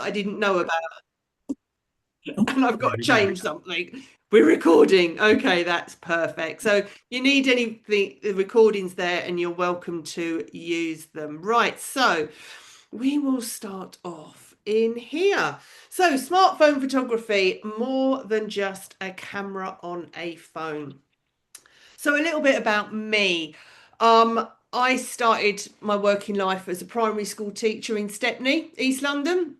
I didn't know about, and I've got There to we go. change something. We're recording. Okay, that's perfect. So you need anything, the recordings there, and you're welcome to use them. Right. So we will start off in here. So smartphone photography, more than just a camera on a phone. So a little bit about me. I started my working life as a primary school teacher in Stepney, East London.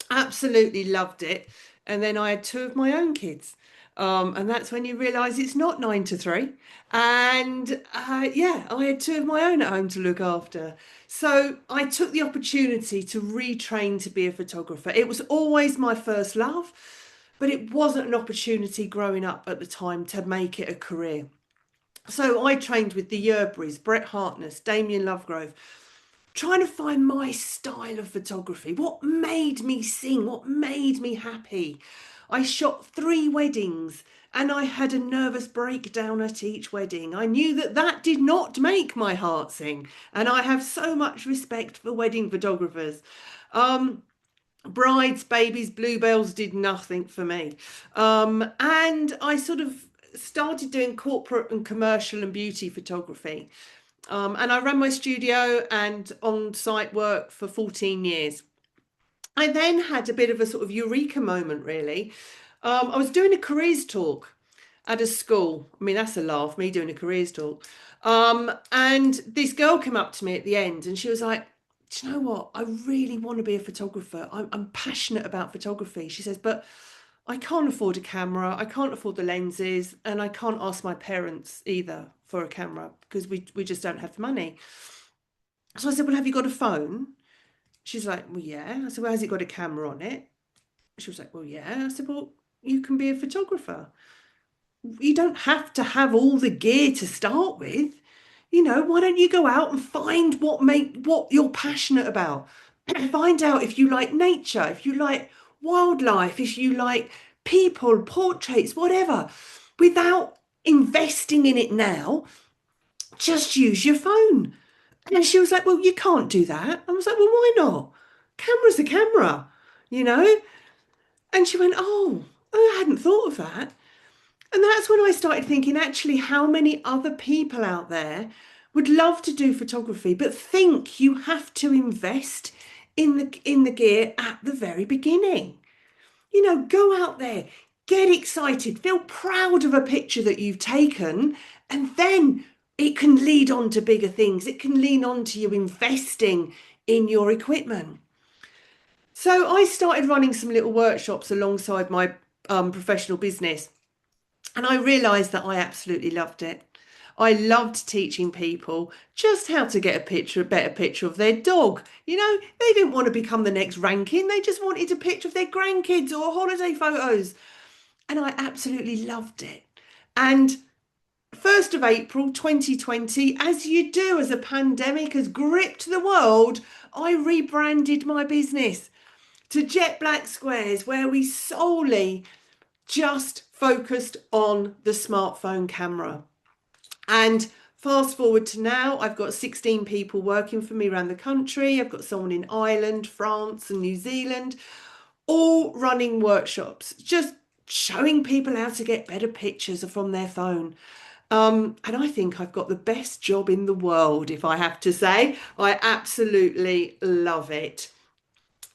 Absolutely loved it. And then I had two of my own kids. And that's when you realise it's not 9 to 3. And yeah, I had two of my own at home to look after. So I took the opportunity to retrain to be a photographer. It was always my first love, but it wasn't an opportunity growing up at the time to make it a career. So I trained with the Yerburys, Brett Hartness, Damien Lovegrove, trying to find my style of photography. What made me sing? What made me happy? I shot 3 weddings and I had a nervous breakdown at each wedding. I knew that that did not make my heart sing, and I have so much respect for wedding photographers. Um, Brides, babies, bluebells did nothing for me. And I sort of started doing corporate and commercial and beauty photography. And I ran my studio and on site work for 14 years. I then had a bit of a sort of eureka moment, really. I was doing a careers talk at a school. I mean, that's a laugh, me doing a careers talk. And this girl came up to me at the end and she was like, do you know what? I really want to be a photographer. I'm passionate about photography. She says, but I can't afford a camera. I can't afford the lenses. And I can't ask my parents either for a camera because we just don't have the money. So I said, well, have you got a phone? She's like, well, yeah. I said, well, has it got a camera on it? She was like, well, yeah. I said, well, you can be a photographer. You don't have to have all the gear to start with. Why don't you go out and find what you're passionate about? Find out if you like nature, if you like wildlife, if you like people, portraits, whatever. Without investing in it now, just use your phone. And she was like, well, you can't do that. I was like, well, why not? Camera's a camera, you know? And she went, oh, I hadn't thought of that. And that's when I started thinking, actually, how many other people out there would love to do photography, but think you have to invest in the gear at the very beginning. Go out there, get excited, feel proud of a picture that you've taken, and then it can lead on to bigger things. It can lean on to you investing in your equipment. So I started running some little workshops alongside my professional business. And I realised that I absolutely loved it. I loved teaching people just how to get a better picture of their dog. They didn't want to become the next ranking. They just wanted a picture of their grandkids or holiday photos. And I absolutely loved it. And 1st of April 2020, as you do as a pandemic has gripped the world, I rebranded my business to Jet Black Squares, where we solely just focused on the smartphone camera. And fast forward to now, I've got 16 people working for me around the country. I've got someone in Ireland, France, and New Zealand, all running workshops, just showing people how to get better pictures from their phone. And I think I've got the best job in the world, if I have to say. I absolutely love it.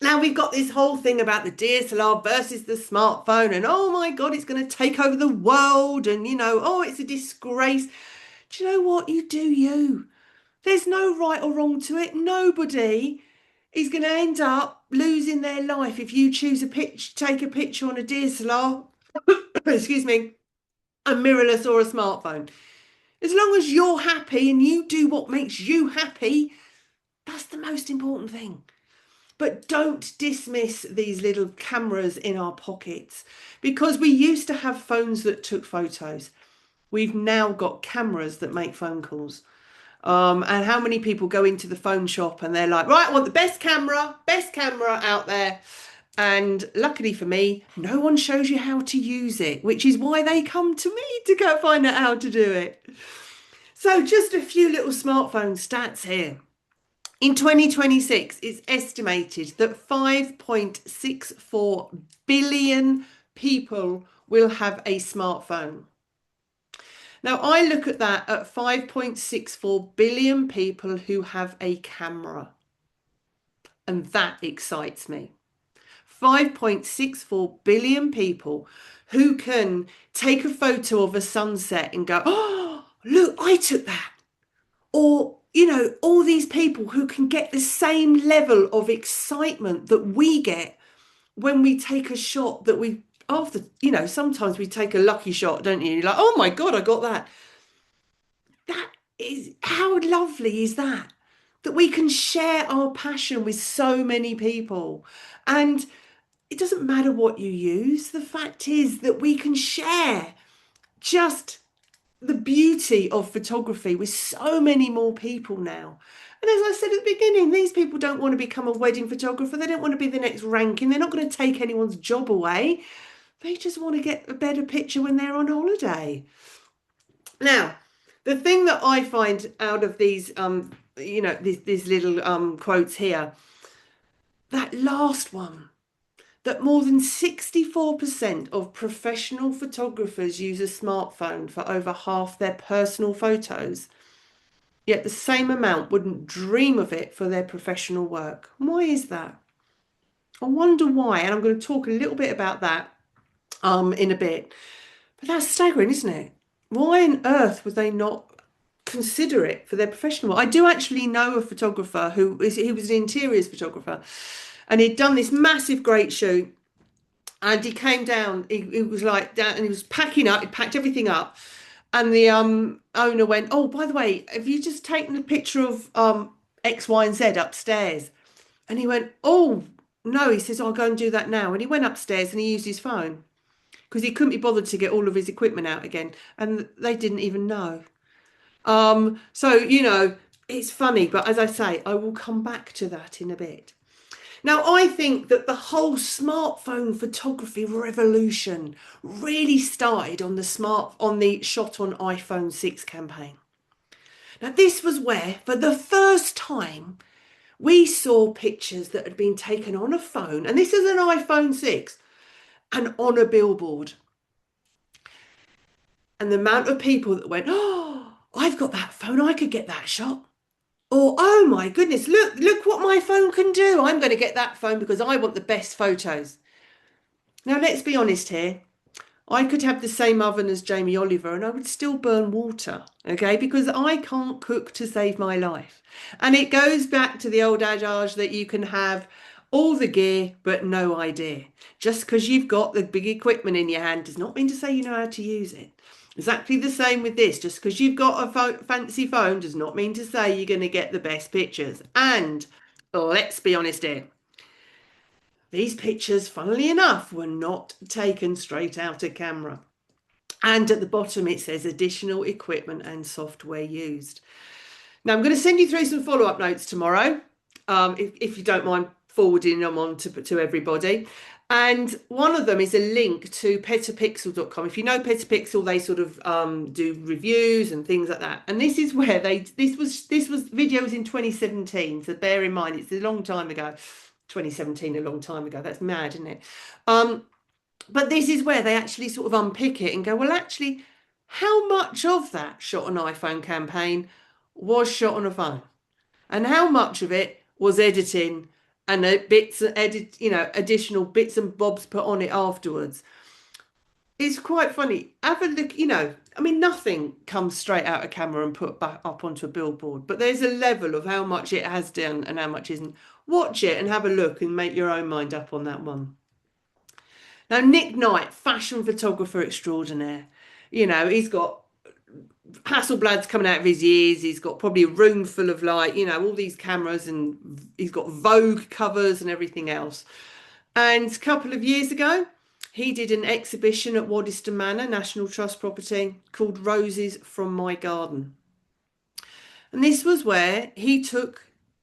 Now we've got this whole thing about the DSLR versus the smartphone, and oh my God, it's going to take over the world, and oh, it's a disgrace. Do you know what? You do you. There's no right or wrong to it. Nobody is going to end up losing their life if you choose take a picture on a DSLR, excuse me, a mirrorless or a smartphone. As long as you're happy and you do what makes you happy, that's the most important thing. But don't dismiss these little cameras in our pockets, because we used to have phones that took photos. We've now got cameras that make phone calls. And how many people go into the phone shop and they're like, right, I want the best camera out there. And luckily for me, no one shows you how to use it, which is why they come to me to go find out how to do it. So just a few little smartphone stats here. In 2026, it's estimated that 5.64 billion people will have a smartphone. Now, I look at that at 5.64 billion people who have a camera, and that excites me. 5.64 billion people who can take a photo of a sunset and go, oh, look, I took that. Or, all these people who can get the same level of excitement that we get when we take a shot that we, after, sometimes we take a lucky shot, don't you? You're like, oh my God, I got that. That is, how lovely is that? That we can share our passion with so many people. And it doesn't matter what you use. The fact is that we can share just the beauty of photography with so many more people now. And as I said at the beginning, these people don't want to become a wedding photographer. They don't want to be the next ranking. They're not going to take anyone's job away. They just want to get a better picture when they're on holiday. Now, the thing that I find out of these, these little quotes here, that last one, that more than 64% of professional photographers use a smartphone for over half their personal photos, yet the same amount wouldn't dream of it for their professional work. Why is that? I wonder why, and I'm going to talk a little bit about that in a bit. But that's staggering, isn't it? Why on earth would they not consider it for their professional work? I do actually know a photographer he was an interiors photographer, and he'd done this massive great shoot. And he came down, he was like down and he was packing up, he packed everything up. And the owner went, oh, by the way, have you just taken a picture of X, Y, and Z upstairs? And he went, oh, no. He says, I'll go and do that now. And he went upstairs and he used his phone because he couldn't be bothered to get all of his equipment out again. And they didn't even know. So, it's funny. But as I say, I will come back to that in a bit. Now, I think that the whole smartphone photography revolution really started on the shot on iPhone 6 campaign. Now, this was where, for the first time, we saw pictures that had been taken on a phone, and this is an iPhone 6, and on a billboard. And the amount of people that went, oh, I've got that phone, I could get that shot. Or, oh my goodness, look what my phone can do. I'm going to get that phone because I want the best photos. Now, let's be honest here. I could have the same oven as Jamie Oliver and I would still burn water, okay? Because I can't cook to save my life. And it goes back to the old adage that you can have all the gear but no idea. Just because you've got the big equipment in your hand does not mean to say you know how to use it. Exactly the same with this. Just because you've got a fancy phone does not mean to say you're going to get the best pictures. And let's be honest here. These pictures, funnily enough, were not taken straight out of camera. And at the bottom, it says additional equipment and software used. Now, I'm going to send you through some follow-up notes tomorrow, if you don't mind forwarding them on to everybody. And one of them is a link to petapixel.com. If you know Petapixel, they sort of do reviews and things like that. And this is where this was videos in 2017. So bear in mind, it's a long time ago. 2017, a long time ago. That's mad, isn't it? But this is where they actually sort of unpick it and go, well, actually, how much of that shot on iPhone campaign was shot on a phone? And how much of it was editing and additional bits and bobs put on it afterwards? It's quite funny. Have a look, nothing comes straight out of camera and put back up onto a billboard, but there's a level of how much it has done and how much isn't. Watch it and have a look and make your own mind up on that one. Now, Nick Knight, fashion photographer extraordinaire. He's got Hasselblads coming out of his ears. He's got probably a room full of all these cameras, and he's got Vogue covers and everything else. And a couple of years ago, he did an exhibition at Waddesdon Manor, National Trust property, called Roses from My Garden. And this was where he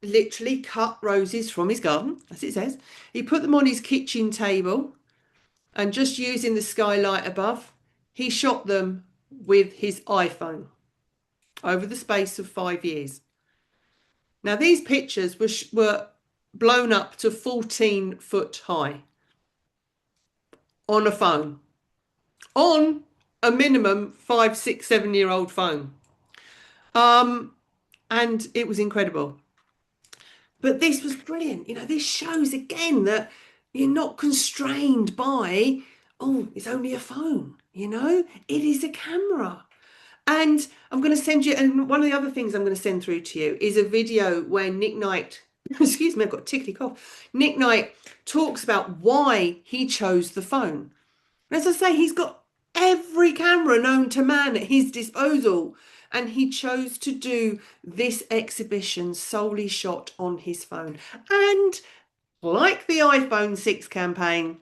literally cut roses from his garden, as it says. He put them on his kitchen table, and just using the skylight above, he shot them with his iPhone over the space of 5 years. Now, these pictures were blown up to 14 foot high on a phone, on a minimum 5, 6, 7 year old phone. Um, and it was incredible. But this was brilliant. This shows again that you're not constrained by, oh, it's only a phone, it is a camera. And I'm going to send you, and one of the other things I'm going to send through to you is a video where Nick Knight, excuse me, I've got a tickly cough. Nick Knight talks about why he chose the phone. And as I say, he's got every camera known to man at his disposal. And he chose to do this exhibition solely shot on his phone. And like the iPhone 6 campaign,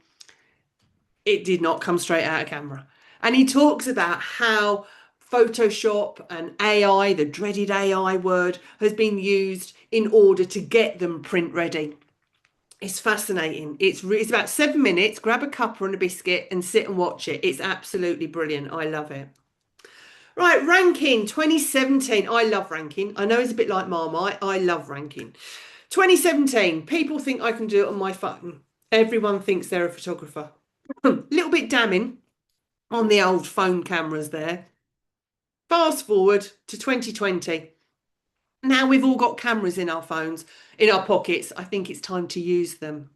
it did not come straight out of camera. And he talks about how Photoshop and AI, the dreaded AI word, has been used in order to get them print ready. It's fascinating. It's about 7 minutes. Grab a cuppa and a biscuit and sit and watch it. It's absolutely brilliant. I love it. Right, ranking 2017. I love ranking. I know it's a bit like Marmite. I love ranking. 2017. People think I can do it on my phone. Everyone thinks they're a photographer. A little bit damning on the old phone cameras there. Fast forward to 2020. Now we've all got cameras in our phones, in our pockets. I think it's time to use them.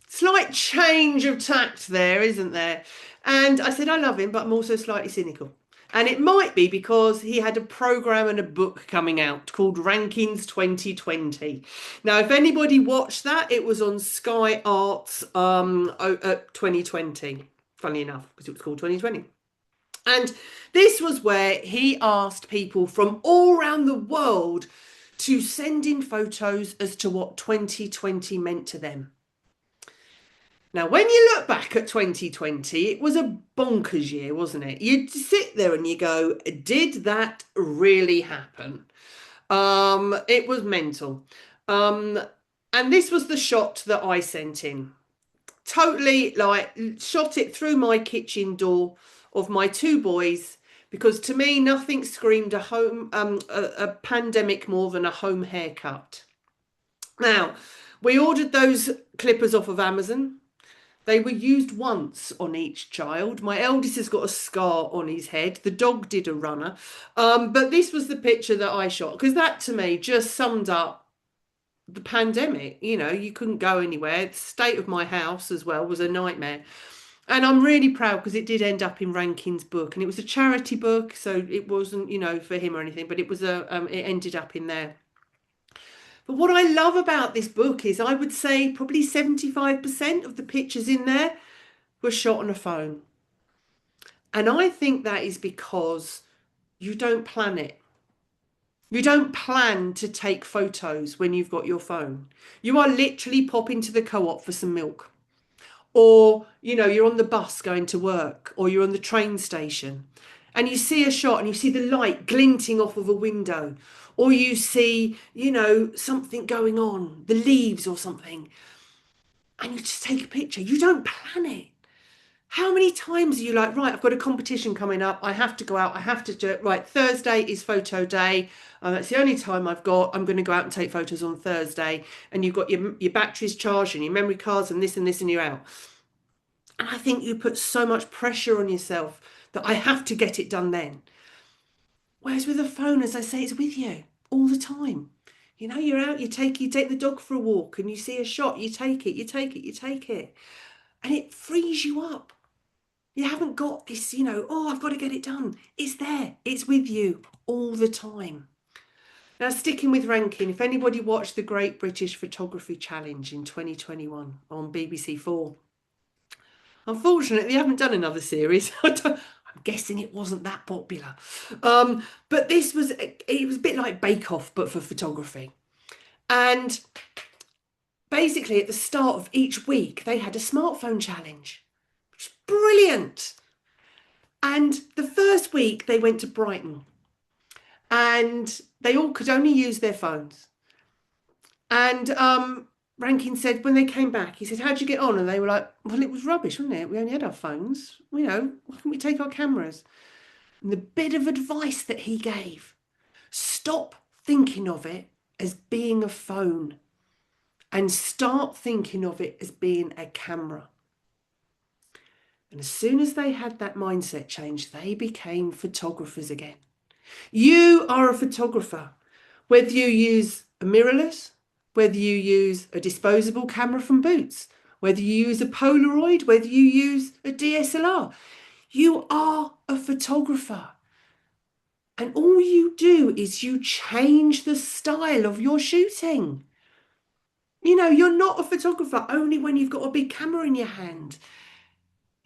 Slight change of tact there, isn't there? And I said, I love him, but I'm also slightly cynical. And it might be because he had a program and a book coming out called Rankings 2020. Now, if anybody watched that, it was on Sky Arts 2020. Funny enough, because it was called 2020. And this was where he asked people from all around the world to send in photos as to what 2020 meant to them. Now, when you look back at 2020, it was a bonkers year, wasn't it? You'd sit there and you go, did that really happen? It was mental. And this was the shot that I sent in. Totally shot it through my kitchen door of my two boys, because to me, nothing screamed a pandemic more than a home haircut. Now, we ordered those clippers off of Amazon. They were used once on each child. My eldest has got a scar on his head. The dog did a runner. But this was the picture that I shot, because that to me just summed up the pandemic. You couldn't go anywhere. The state of my house as well was a nightmare. And I'm really proud because it did end up in Rankin's book, and it was a charity book, so it wasn't, for him or anything, but it was it ended up in there. But what I love about this book is I would say probably 75% of the pictures in there were shot on a phone. And I think that is because you don't plan it. You don't plan to take photos when you've got your phone. You are literally popping to the co-op for some milk. Or, you're on the bus going to work, or you're on the train station and you see a shot and you see the light glinting off of a window, or you see, something going on, the leaves or something, and you just take a picture. You don't plan it. How many times are you like, right, I've got a competition coming up, I have to go out, I have to do it, right, Thursday is photo day, that's the only time I've got, I'm going to go out and take photos on Thursday, and you've got your batteries charged and your memory cards and this, and you're out. And I think you put so much pressure on yourself that I have to get it done then. Whereas with a phone, as I say, it's with you all the time. You're out, you take the dog for a walk and you see a shot, you take it. And it frees you up. You haven't got this, oh, I've got to get it done. It's there. It's with you all the time. Now, sticking with ranking, if anybody watched the Great British Photography Challenge in 2021 on BBC4, unfortunately, they haven't done another series. I'm guessing it wasn't that popular. But it was a bit like Bake Off, but for photography. And basically, at the start of each week, they had a smartphone challenge. Which is brilliant. And the first week, they went to Brighton. And they all could only use their phones. And Rankin said, when they came back, he said, how'd you get on? And they were like, well, it was rubbish, wasn't it? We only had our phones. Why can't we take our cameras? And the bit of advice that he gave, stop thinking of it as being a phone and start thinking of it as being a camera. And as soon as they had that mindset change, they became photographers again. You are a photographer, whether you use a mirrorless, whether you use a disposable camera from Boots, whether you use a Polaroid, whether you use a DSLR. You are a photographer. And all you do is you change the style of your shooting. You know, you're not a photographer only when you've got a big camera in your hand.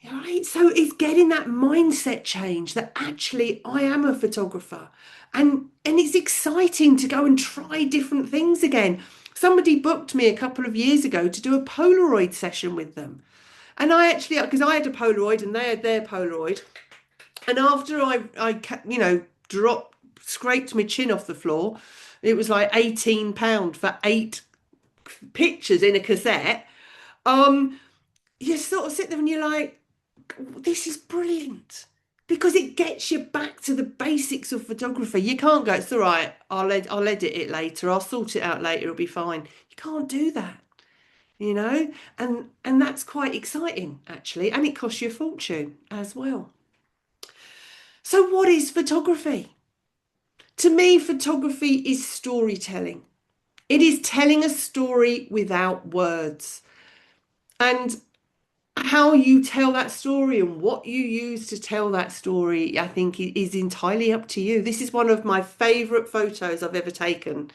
Right? So it's getting that mindset change that actually I am a photographer. And it's exciting to go and try different things again. Somebody booked me a couple of years ago to do a Polaroid session with them. And I actually, because I had a Polaroid and they had their Polaroid. And after I scraped my chin off the floor, it was like £18 for 8 pictures in a cassette. You sort of sit there and you're like, this is brilliant, because it gets you back to the basics of photography. You can't go, it's all right, I'll edit it later, I'll sort it out later, it'll be fine. You can't do that, you know, and that's quite exciting actually, and it costs you a fortune as well. So what is photography? To me, photography is storytelling. It is telling a story without words. And how you tell that story and what you use to tell that story, I think is entirely up to you. This is one of my favourite photos I've ever taken.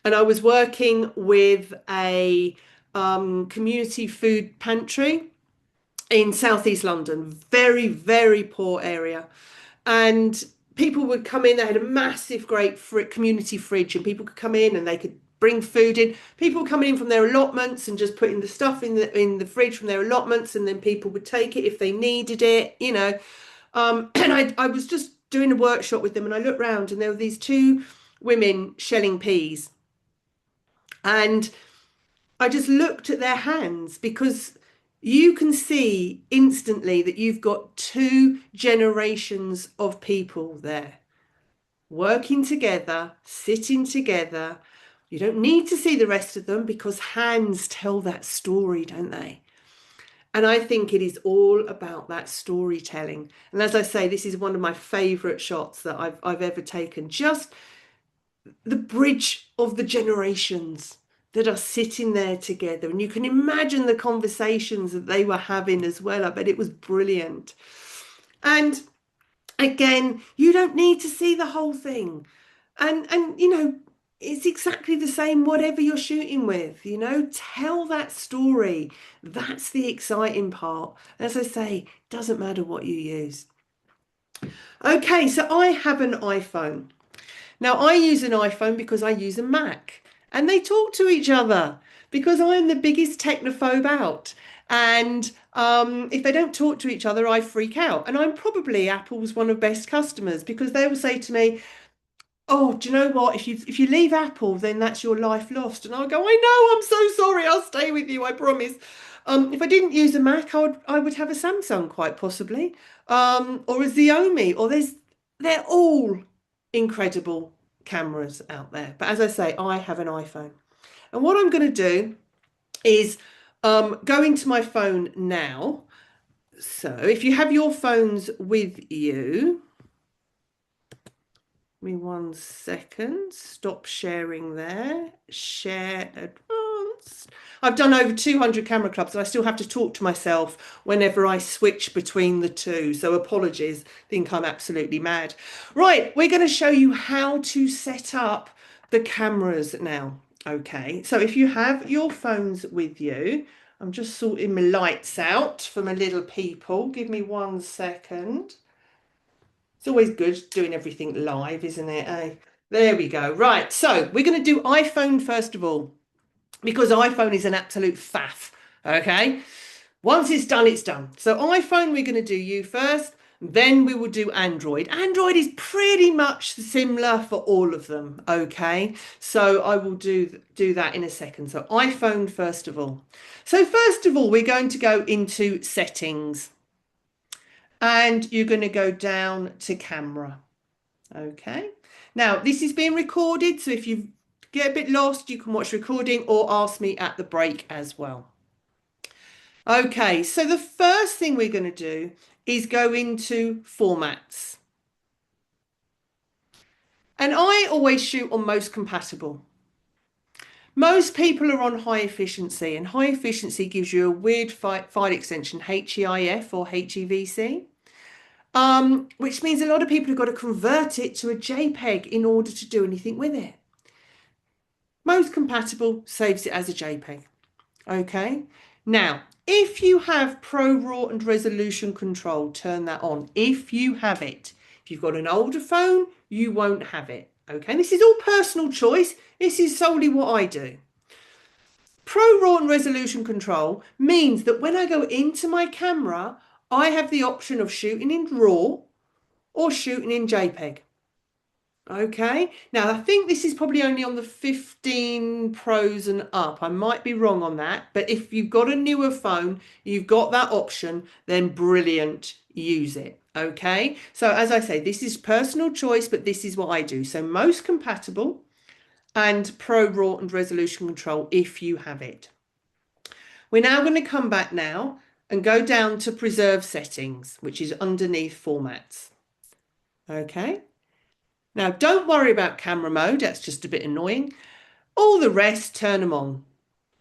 And I was working with a community food pantry in southeast London, very, very poor area. And people would come in, they had a massive, great community fridge, and people could come in and they could bring food in. People were coming in from their allotments and just putting the stuff in the fridge from their allotments, and then people would take it if they needed it, you know. And I was just doing a workshop with them, and I looked round and there were these 2 women shelling peas. And I just looked at their hands, because you can see instantly that you've got 2 generations of people there working together, sitting together. You don't need to see the rest of them, because hands tell that story, don't they? And I think it is all about that storytelling. And as I say, this is one of my favourite shots that I've ever taken. Just the bridge of the generations that are sitting there together. And you can imagine the conversations that they were having as well. I bet it was brilliant. And again, you don't need to see the whole thing. And you know, it's exactly the same whatever you're shooting with, you know, tell that story. That's the exciting part. As I say, doesn't matter what you use. Okay, so I have an iPhone. Now I use an iPhone because I use a Mac, and they talk to each other, because I'm the biggest technophobe out. And if they don't talk to each other, I freak out. And I'm probably Apple's one of best customers, because they will say to me, oh, do you know what? If you leave Apple, then that's your life lost. And I'll go, I know, I'm so sorry. I'll stay with you, I promise. If I didn't use a Mac, I would have a Samsung quite possibly, or a Xiaomi, or they're all incredible cameras out there. But as I say, I have an iPhone. And what I'm going to do is go into my phone now. So if you have your phones with you, me 1 second, stop sharing there, share advanced. I've done over 200 camera clubs, and I still have to talk to myself whenever I switch between the 2. So apologies, think I'm absolutely mad. Right, we're going to show you how to set up the cameras now. Okay, so if you have your phones with you, I'm just sorting my lights out for my little people. Give me 1 second. It's always good doing everything live, isn't it? Eh? There we go. Right, so we're going to do iPhone first of all, because iPhone is an absolute faff. Okay, once it's done, it's done. So iPhone, we're going to do you first, then we will do Android. Android is pretty much similar for all of them. Okay, so I will do that in a second. So iPhone first of all. So first of all, we're going to go into settings. And you're going to go down to camera. Okay. Now, this is being recorded, so if you get a bit lost, you can watch recording or ask me at the break as well. Okay, so the first thing we're going to do is go into formats. And I always shoot on most compatible. Most people are on high efficiency, and high efficiency gives you a weird file extension, HEIF or HEVC, which means a lot of people have got to convert it to a JPEG in order to do anything with it. Most compatible saves it as a JPEG. Okay. Now, if you have Pro Raw and resolution control, turn that on. If you have it. If you've got an older phone, you won't have it. Okay. This is all personal choice. This is solely what I do. Pro Raw and resolution control means that when I go into my camera, I have the option of shooting in RAW or shooting in JPEG. Okay, now I think this is probably only on the 15 Pros and up. I might be wrong on that, but if you've got a newer phone, you've got that option, then brilliant, use it. Okay, so as I say, this is personal choice, but this is what I do. So most compatible and Pro Raw and resolution control if you have it. We're now going to come back now and go down to preserve settings, which is underneath formats. Okay. Now, don't worry about camera mode. That's just a bit annoying. All the rest, turn them on.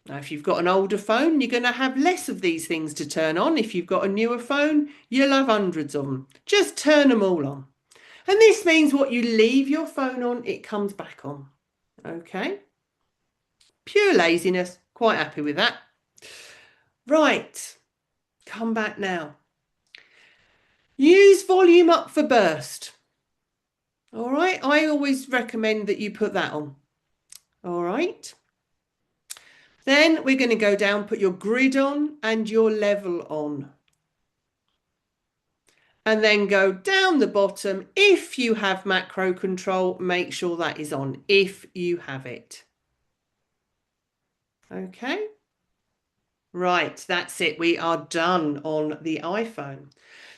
Now, if you've got an older phone, you're going to have less of these things to turn on. If you've got a newer phone, you'll have hundreds of them. Just turn them all on. And this means what you leave your phone on, it comes back on. Okay. Pure laziness. Quite happy with that. Right. Come back now. Use volume up for burst. All right, I always recommend that you put that on. All right. Then we're going to go down, put your grid on and your level on. And then go down the bottom. If you have macro control, make sure that is on, if you have it. Okay. Right, that's it. We are done on the iPhone.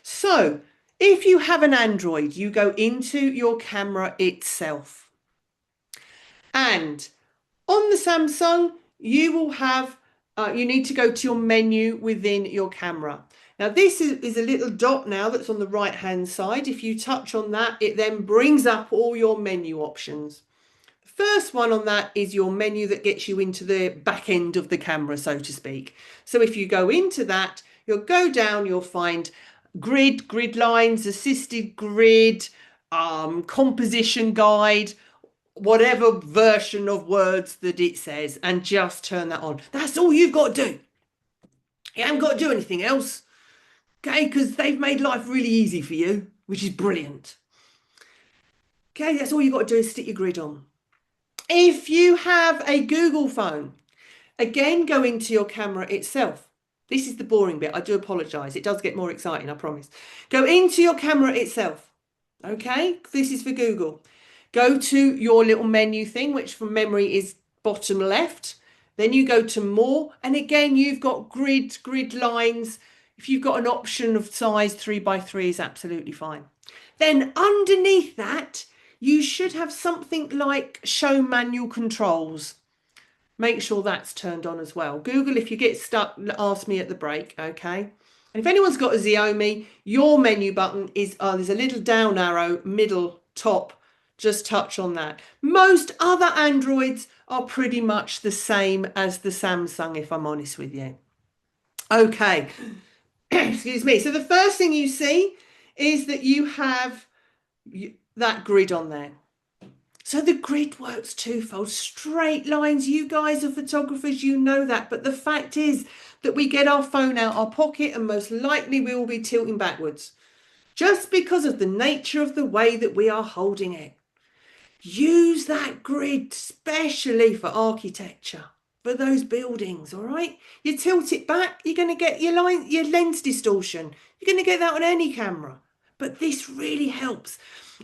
So if you have an Android, you go into your camera itself. And on the Samsung, you will have, you need to go to your menu within your camera. Now this is a little dot now that's on the right hand side. If you touch on that, it then brings up all your menu options. The first one on that is your menu that gets you into the back end of the camera, so to speak. So if you go into that, you'll go down, you'll find grid lines, assisted grid, composition guide, whatever version of words that it says, and just turn that on. That's all you've got to do. You haven't got to do anything else. Okay, because they've made life really easy for you, which is brilliant. Okay, that's all you've got to do is stick your grid on. If you have a Google phone, again, go into your camera itself. This is the boring bit. I do apologise. It does get more exciting, I promise. Go into your camera itself. Okay, this is for Google. Go to your little menu thing, which from memory is bottom left. Then you go to more. And again, you've got grid lines. If you've got an option of size 3x3 is absolutely fine. Then underneath that, you should have something like show manual controls. Make sure that's turned on as well. Google, if you get stuck, ask me at the break, okay? And if anyone's got a Xiaomi, your menu button is, there's a little down arrow, middle, top. Just touch on that. Most other Androids are pretty much the same as the Samsung, if I'm honest with you. Okay, excuse me. So the first thing you see is that you have that grid on there. So the grid works twofold. Straight lines, you guys are photographers, you know that. But the fact is that we get our phone out our pocket and most likely we will be tilting backwards. Just because of the nature of the way that we are holding it. Use that grid, especially for architecture, for those buildings, all right? You tilt it back, you're going to get your lens distortion. You're going to get that on any camera. But this really helps.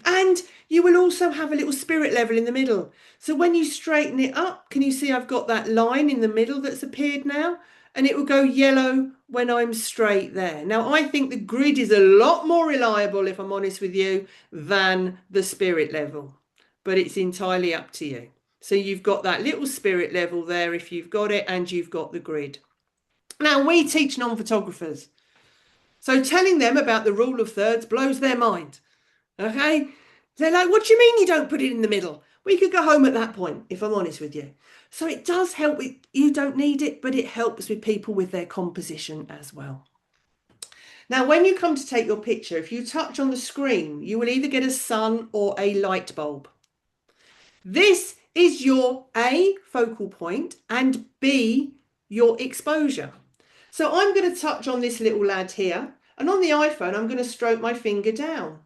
And you will also have a little spirit level in the middle. So when you straighten it up, can you see I've got that line in the middle that's appeared now? And it will go yellow when I'm straight there. Now, I think the grid is a lot more reliable, if I'm honest with you, than the spirit level. but it's entirely up to you. So you've got that little spirit level there if you've got it, and you've got the grid. Now, we teach non-photographers, so telling them about the rule of thirds blows their mind. Okay? They're like, what do you mean you don't put it in the middle? We could go home at that point, if I'm honest with you. So it does help with, you don't need it, but it helps with people with their composition as well. Now, when you come to take your picture, if you touch on the screen, you will either get a sun or a light bulb. This is your A, focal point, and B, your exposure. So I'm going to touch on this little lad here, and on the iPhone, I'm going to stroke my finger down,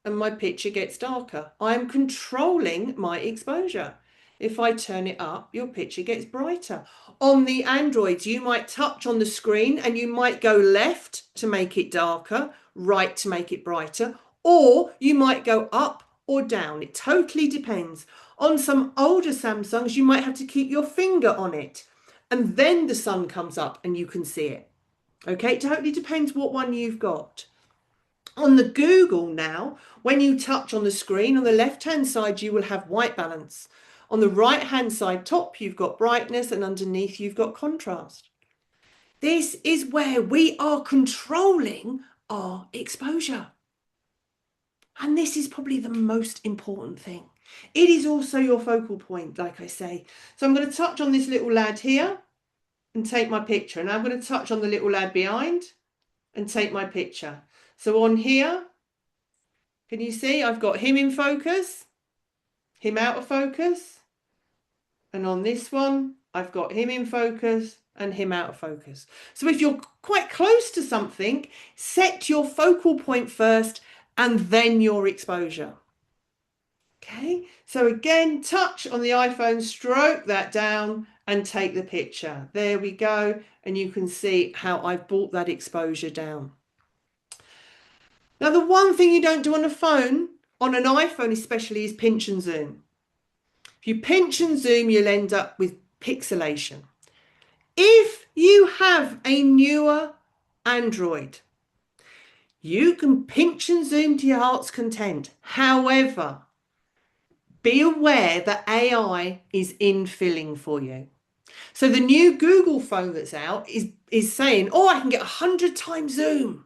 and my picture gets darker. I'm controlling my exposure. If I turn it up, your picture gets brighter. On the Androids, you might touch on the screen and you might go left to make it darker, right to make it brighter, or you might go up or down. It totally depends. On some older Samsungs, you might have to keep your finger on it, and then the sun comes up and you can see it. Okay, it totally depends what one you've got. On the Google now, when you touch on the screen, on the left-hand side, you will have white balance. On the right-hand side top, you've got brightness, and underneath you've got contrast. This is where we are controlling our exposure. And this is probably the most important thing. It is also your focal point, like I say. So I'm going to touch on this little lad here and take my picture. And I'm going to touch on the little lad behind and take my picture. So on here, can you see I've got him in focus, him out of focus, and on this one I've got him in focus and him out of focus. So if you're quite close to something, set your focal point first and then your exposure. Okay, so again, touch on the iPhone, stroke that down and take the picture. There we go, and you can see how I've brought that exposure down. Now, the one thing you don't do on a phone, on an iPhone especially, is pinch and zoom. If you pinch and zoom, you'll end up with pixelation. If you have a newer Android, you can pinch and zoom to your heart's content. However, be aware that AI is infilling for you. So the new Google phone that's out is saying, oh, I can get 100 times zoom.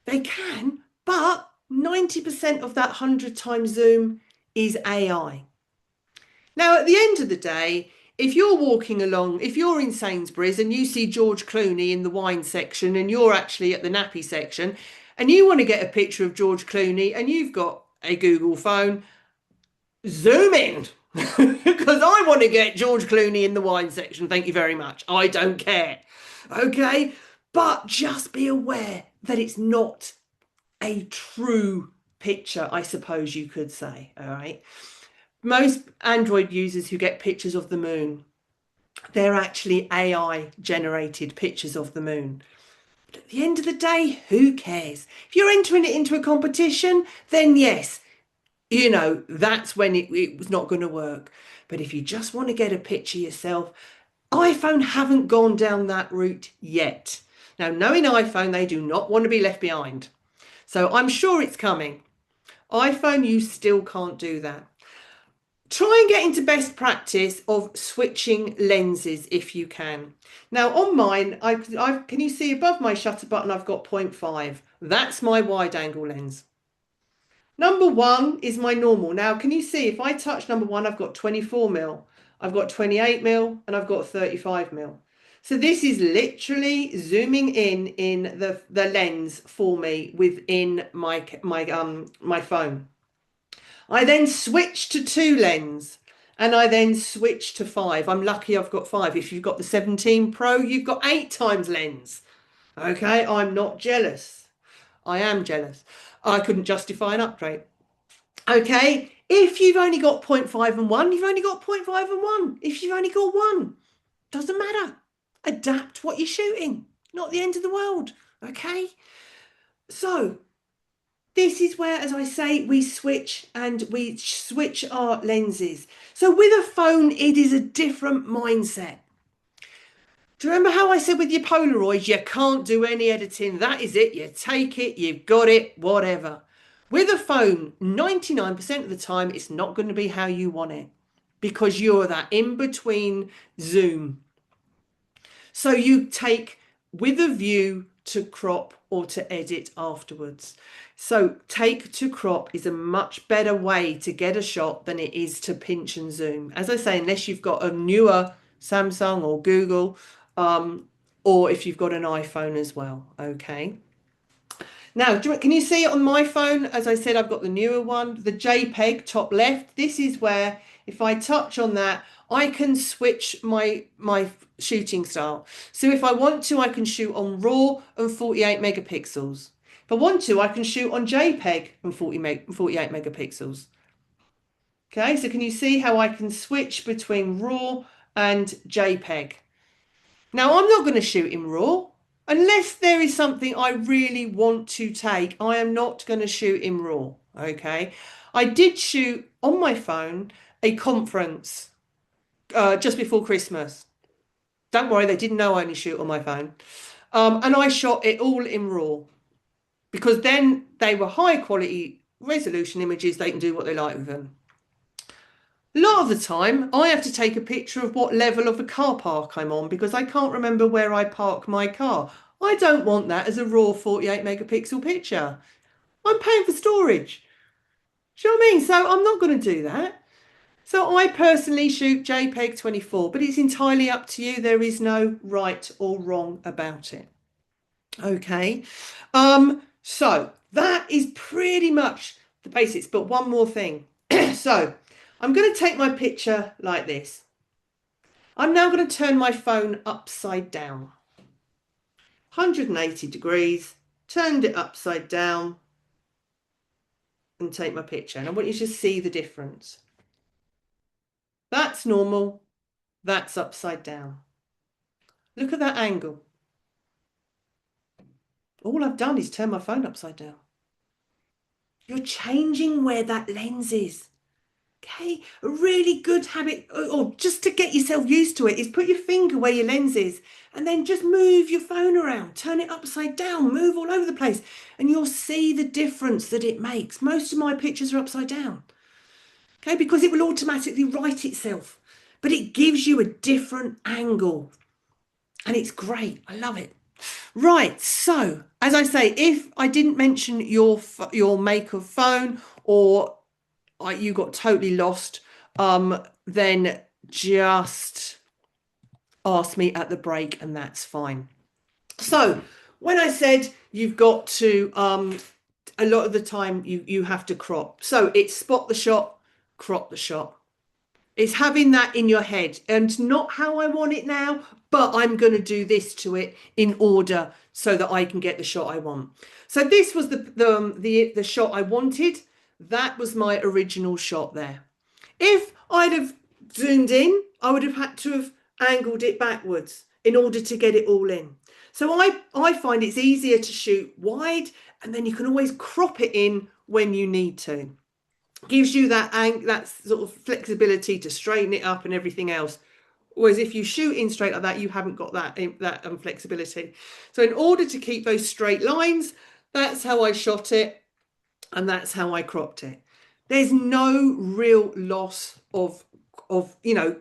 They can, but 90% of that 100 times zoom is AI. Now, at the end of the day, if you're walking along, if you're in Sainsbury's and you see George Clooney in the wine section and you're actually at the nappy section and you want to get a picture of George Clooney and you've got a Google phone, zoom in because I want to get George Clooney in the wine section. Thank you very much. I don't care. Okay, but just be aware that it's not a true picture, I suppose you could say. All right. Most Android users who get pictures of the moon, they're actually AI generated pictures of the moon. But at the end of the day, who cares? If you're entering it into a competition, then yes, you know, that's when it was not going to work. But if you just want to get a picture yourself, iPhone haven't gone down that route yet. Now, knowing iPhone, they do not want to be left behind. So I'm sure it's coming. iPhone, you still can't do that. Try and get into best practice of switching lenses if you can. Now on mine, can you see above my shutter button, I've got 0.5. That's my wide angle lens. Number 1 is my normal. Now, can you see if I touch number 1, I've got 24mm, I've got 28mm, and I've got 35mm. So this is literally zooming in the lens for me within my phone. I then switch to 2 lens and I then switch to 5. I'm lucky I've got 5. If you've got the 17 Pro, you've got 8 times lens. Okay, I'm not jealous. I am jealous. I couldn't justify an upgrade. Okay, if you've only got 0.5 and 1, you've only got 0.5 and 1. If you've only got 1, doesn't matter. Adapt what you're shooting. Not the end of the world. Okay, so this is where, as I say, we switch our lenses. So with a phone, it is a different mindset. Do you remember how I said with your Polaroids, you can't do any editing? That is it. You take it, you've got it, whatever. With a phone, 99% of the time, it's not going to be how you want it because you're that in between zoom. So you take with a view to crop or to edit afterwards. So take to crop is a much better way to get a shot than it is to pinch and zoom. As I say, unless you've got a newer Samsung or Google, or if you've got an iPhone as well. Okay. Now, can you see it on my phone? As I said, I've got the newer one, the JPEG top left. This is where if I touch on that, I can switch my shooting style. So if I want to, I can shoot on RAW and 48 megapixels. If I want to, I can shoot on JPEG and 48 megapixels. Okay, so can you see how I can switch between RAW and JPEG? Now, I'm not going to shoot in RAW. Unless there is something I really want to take, I am not going to shoot in RAW. Okay. I did shoot on my phone a conference just before Christmas. Don't worry, they didn't know I only shoot on my phone. And I shot it all in RAW because then they were high quality resolution images. They can do what they like with them. A lot of the time, I have to take a picture of what level of the car park I'm on because I can't remember where I park my car. I don't want that as a raw 48 megapixel picture. I'm paying for storage. Do you know what I mean? So I'm not going to do that. So I personally shoot JPEG 24, but it's entirely up to you. There is no right or wrong about it. Okay. So that is pretty much the basics, but one more thing. So I'm going to take my picture like this. I'm now going to turn my phone upside down. 180 degrees, turned it upside down and take my picture. And I want you to see the difference. That's normal. That's upside down. Look at that angle. All I've done is turn my phone upside down. You're changing where that lens is. Okay, a really good habit, or just to get yourself used to it, is put your finger where your lens is and then just move your phone around, turn it upside down, move all over the place, and you'll see the difference that it makes. Most of my pictures are upside down, okay, because it will automatically right itself, but it gives you a different angle and it's great. I love it. Right, so as I say, if I didn't mention your make of phone or you got totally lost, then just ask me at the break and that's fine. So when I said you've got to, a lot of the time you have to crop. So it's spot the shot, crop the shot. It's having that in your head and not how I want it now, but I'm going to do this to it in order so that I can get the shot I want. So this was the shot I wanted. That was my original shot there. If I'd have zoomed in, I would have had to have angled it backwards in order to get it all in. So I find it's easier to shoot wide and then you can always crop it in when you need to. Gives you that sort of flexibility to straighten it up and everything else. Whereas if you shoot in straight like that, you haven't got that flexibility. So in order to keep those straight lines, that's how I shot it and that's how I cropped it. There's no real loss of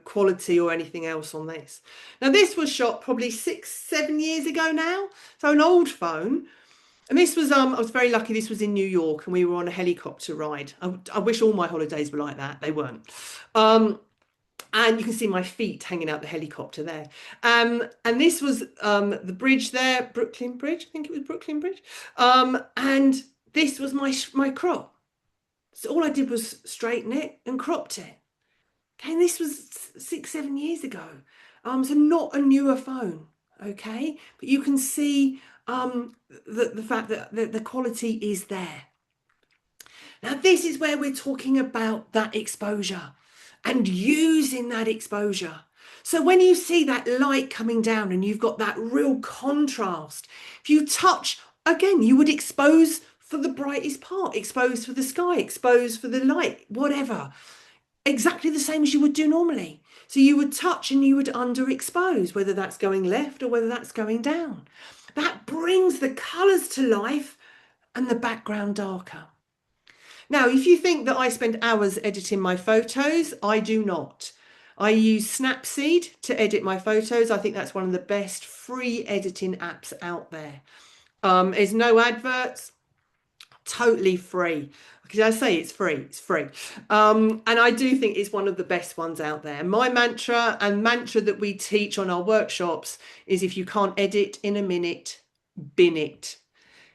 quality or anything else on this. Now this was shot probably 6-7 years ago now, so an old phone. And this was I was very lucky. This was in New York, and we were on a helicopter ride. I wish all my holidays were like that. They weren't. And you can see my feet hanging out the helicopter there. And this was the bridge there, Brooklyn Bridge. I think it was Brooklyn Bridge. And this was my crop. So all I did was straighten it and cropped it. Okay, and this was 6-7 years ago. So not a newer phone. Okay, but you can see the fact that the quality is there. Now this is where we're talking about that exposure and using that exposure. So when you see that light coming down and you've got that real contrast, if you touch, again, you would expose for the brightest part, expose for the sky, expose for the light, whatever. Exactly the same as you would do normally. So you would touch and you would underexpose, whether that's going left or whether that's going down. That brings the colours to life and the background darker. Now, if you think that I spend hours editing my photos, I do not. I use Snapseed to edit my photos. I think that's one of the best free editing apps out there. There's no adverts, totally free. Because I say it's free, it's free. And I do think it's one of the best ones out there. My mantra and mantra that we teach on our workshops is if you can't edit in a minute, bin it,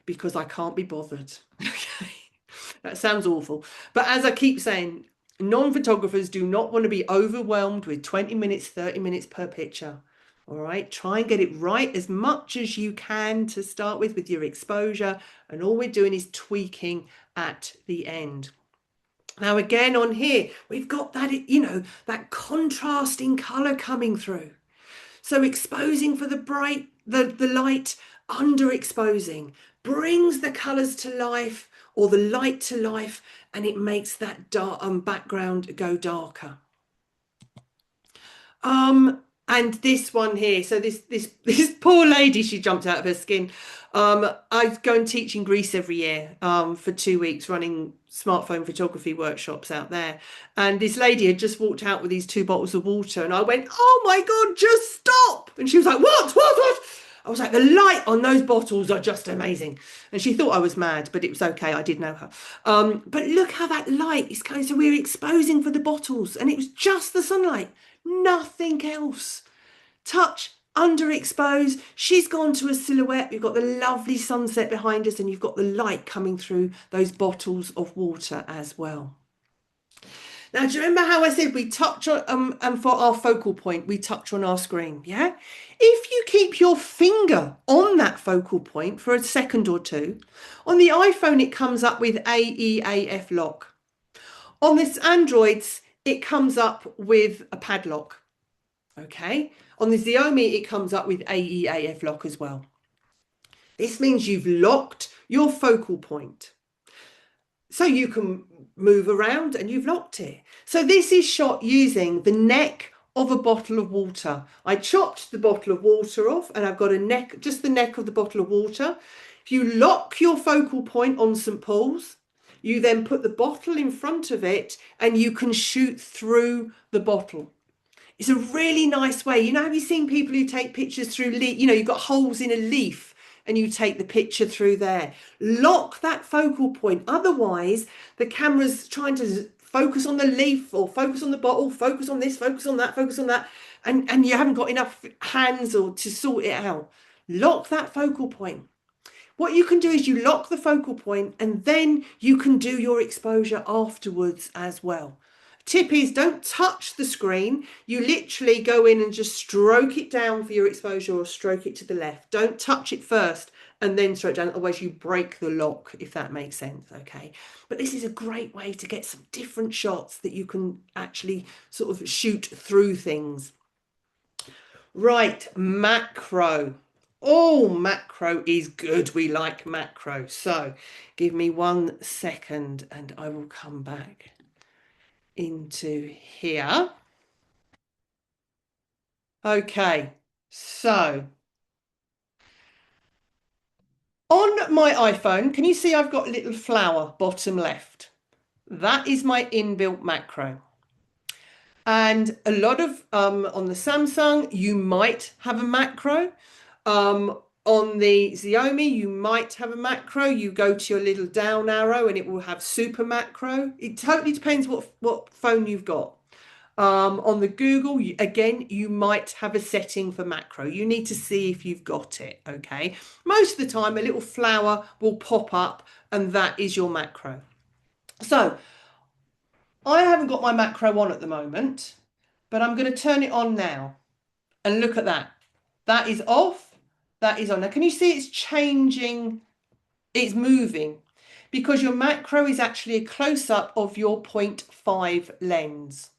because I can't be bothered. Okay. That sounds awful. But as I keep saying, non-photographers do not want to be overwhelmed with 20 minutes, 30 minutes per picture. All right, try and get it right as much as you can to start with your exposure. And all we're doing is tweaking at the end. Now, again, on here, we've got that, that contrasting color coming through. So exposing for the the light, underexposing brings the colors to life, or the light to life, and it makes that dark background go darker. And this one here, so this poor lady, she jumped out of her skin. I go and teach in Greece every year for 2 weeks, running smartphone photography workshops out there. And this lady had just walked out with these 2 bottles of water, and I went, "Oh my God, just stop!" And she was like, "What?" I was like, "The light on those bottles are just amazing." And she thought I was mad, but it was okay. I did know her. But look how that light is coming. So we're exposing for the bottles, and it was just the sunlight, nothing else. Touch, underexposed. She's gone to a silhouette. We've got the lovely sunset behind us, and you've got the light coming through those bottles of water as well. Now, do you remember how I said we touch on, and for our focal point, we touch on our screen, yeah? If you keep your finger on that focal point for a second or two, on the iPhone, it comes up with AEAF lock. On this Androids, it comes up with a padlock, okay? On the Xiaomi, it comes up with AEAF lock as well. This means you've locked your focal point. So you can move around and you've locked it. So this is shot using the neck of a bottle of water. I chopped the bottle of water off, and I've got a neck, just the neck of the bottle of water. If you lock your focal point on St. Paul's, you then put the bottle in front of it and you can shoot through the bottle. It's a really nice way. Have you seen people who take pictures through, you've got holes in a leaf and you take the picture through there. Lock that focal point. Otherwise, the camera's trying to focus on the leaf or focus on the bottle, focus on this, focus on that, focus on that. And you haven't got enough hands or to sort it out. Lock that focal point. What you can do is you lock the focal point, and then you can do your exposure afterwards as well. Tip is, don't touch the screen. You literally go in and just stroke it down for your exposure, or stroke it to the left. Don't touch it first and then stroke down, otherwise you break the lock, if that makes sense, okay? But this is a great way to get some different shots that you can actually sort of shoot through things. Right, macro. Oh, macro is good. We like macro. So give me 1 second and I will come back into here. Okay, so on my iPhone, can you see I've got a little flower bottom left? That is my inbuilt macro. And a lot of, on the Samsung, you might have a macro. On the Xiaomi, you might have a macro. You go to your little down arrow and it will have super macro. It totally depends what phone you've got. On the Google, again, you might have a setting for macro. You need to see if you've got it, okay? Most of the time, a little flower will pop up and that is your macro. So I haven't got my macro on at the moment, but I'm going to turn it on now. And look at that. That is off. That is on. Now, can you see it's changing? It's moving because your macro is actually a close-up of your 0.5 lens.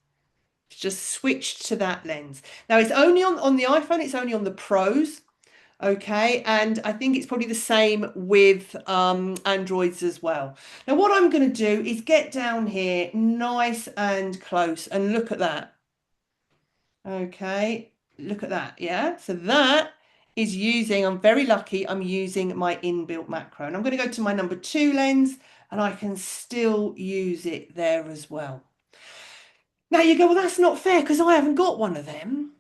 Just switched to that lens. Now it's only on the iPhone, it's only on the Pros, okay? And I think it's probably the same with Androids as well. Now what I'm going to do is get down here nice and close and look at that. Okay, look at that, yeah? So that is using, I'm very lucky, I'm using my inbuilt macro. And I'm going to go to my number 2 lens and I can still use it there as well. Now you go, well, that's not fair because I haven't got one of them.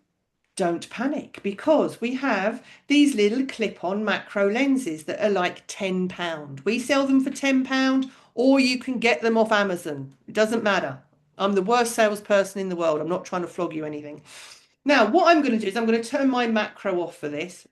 Don't panic, because we have these little clip-on macro lenses that are like £10. We sell them for £10, or you can get them off Amazon. It doesn't matter. I'm the worst salesperson in the world. I'm not trying to flog you anything. Now, what I'm going to do is I'm going to turn my macro off for this.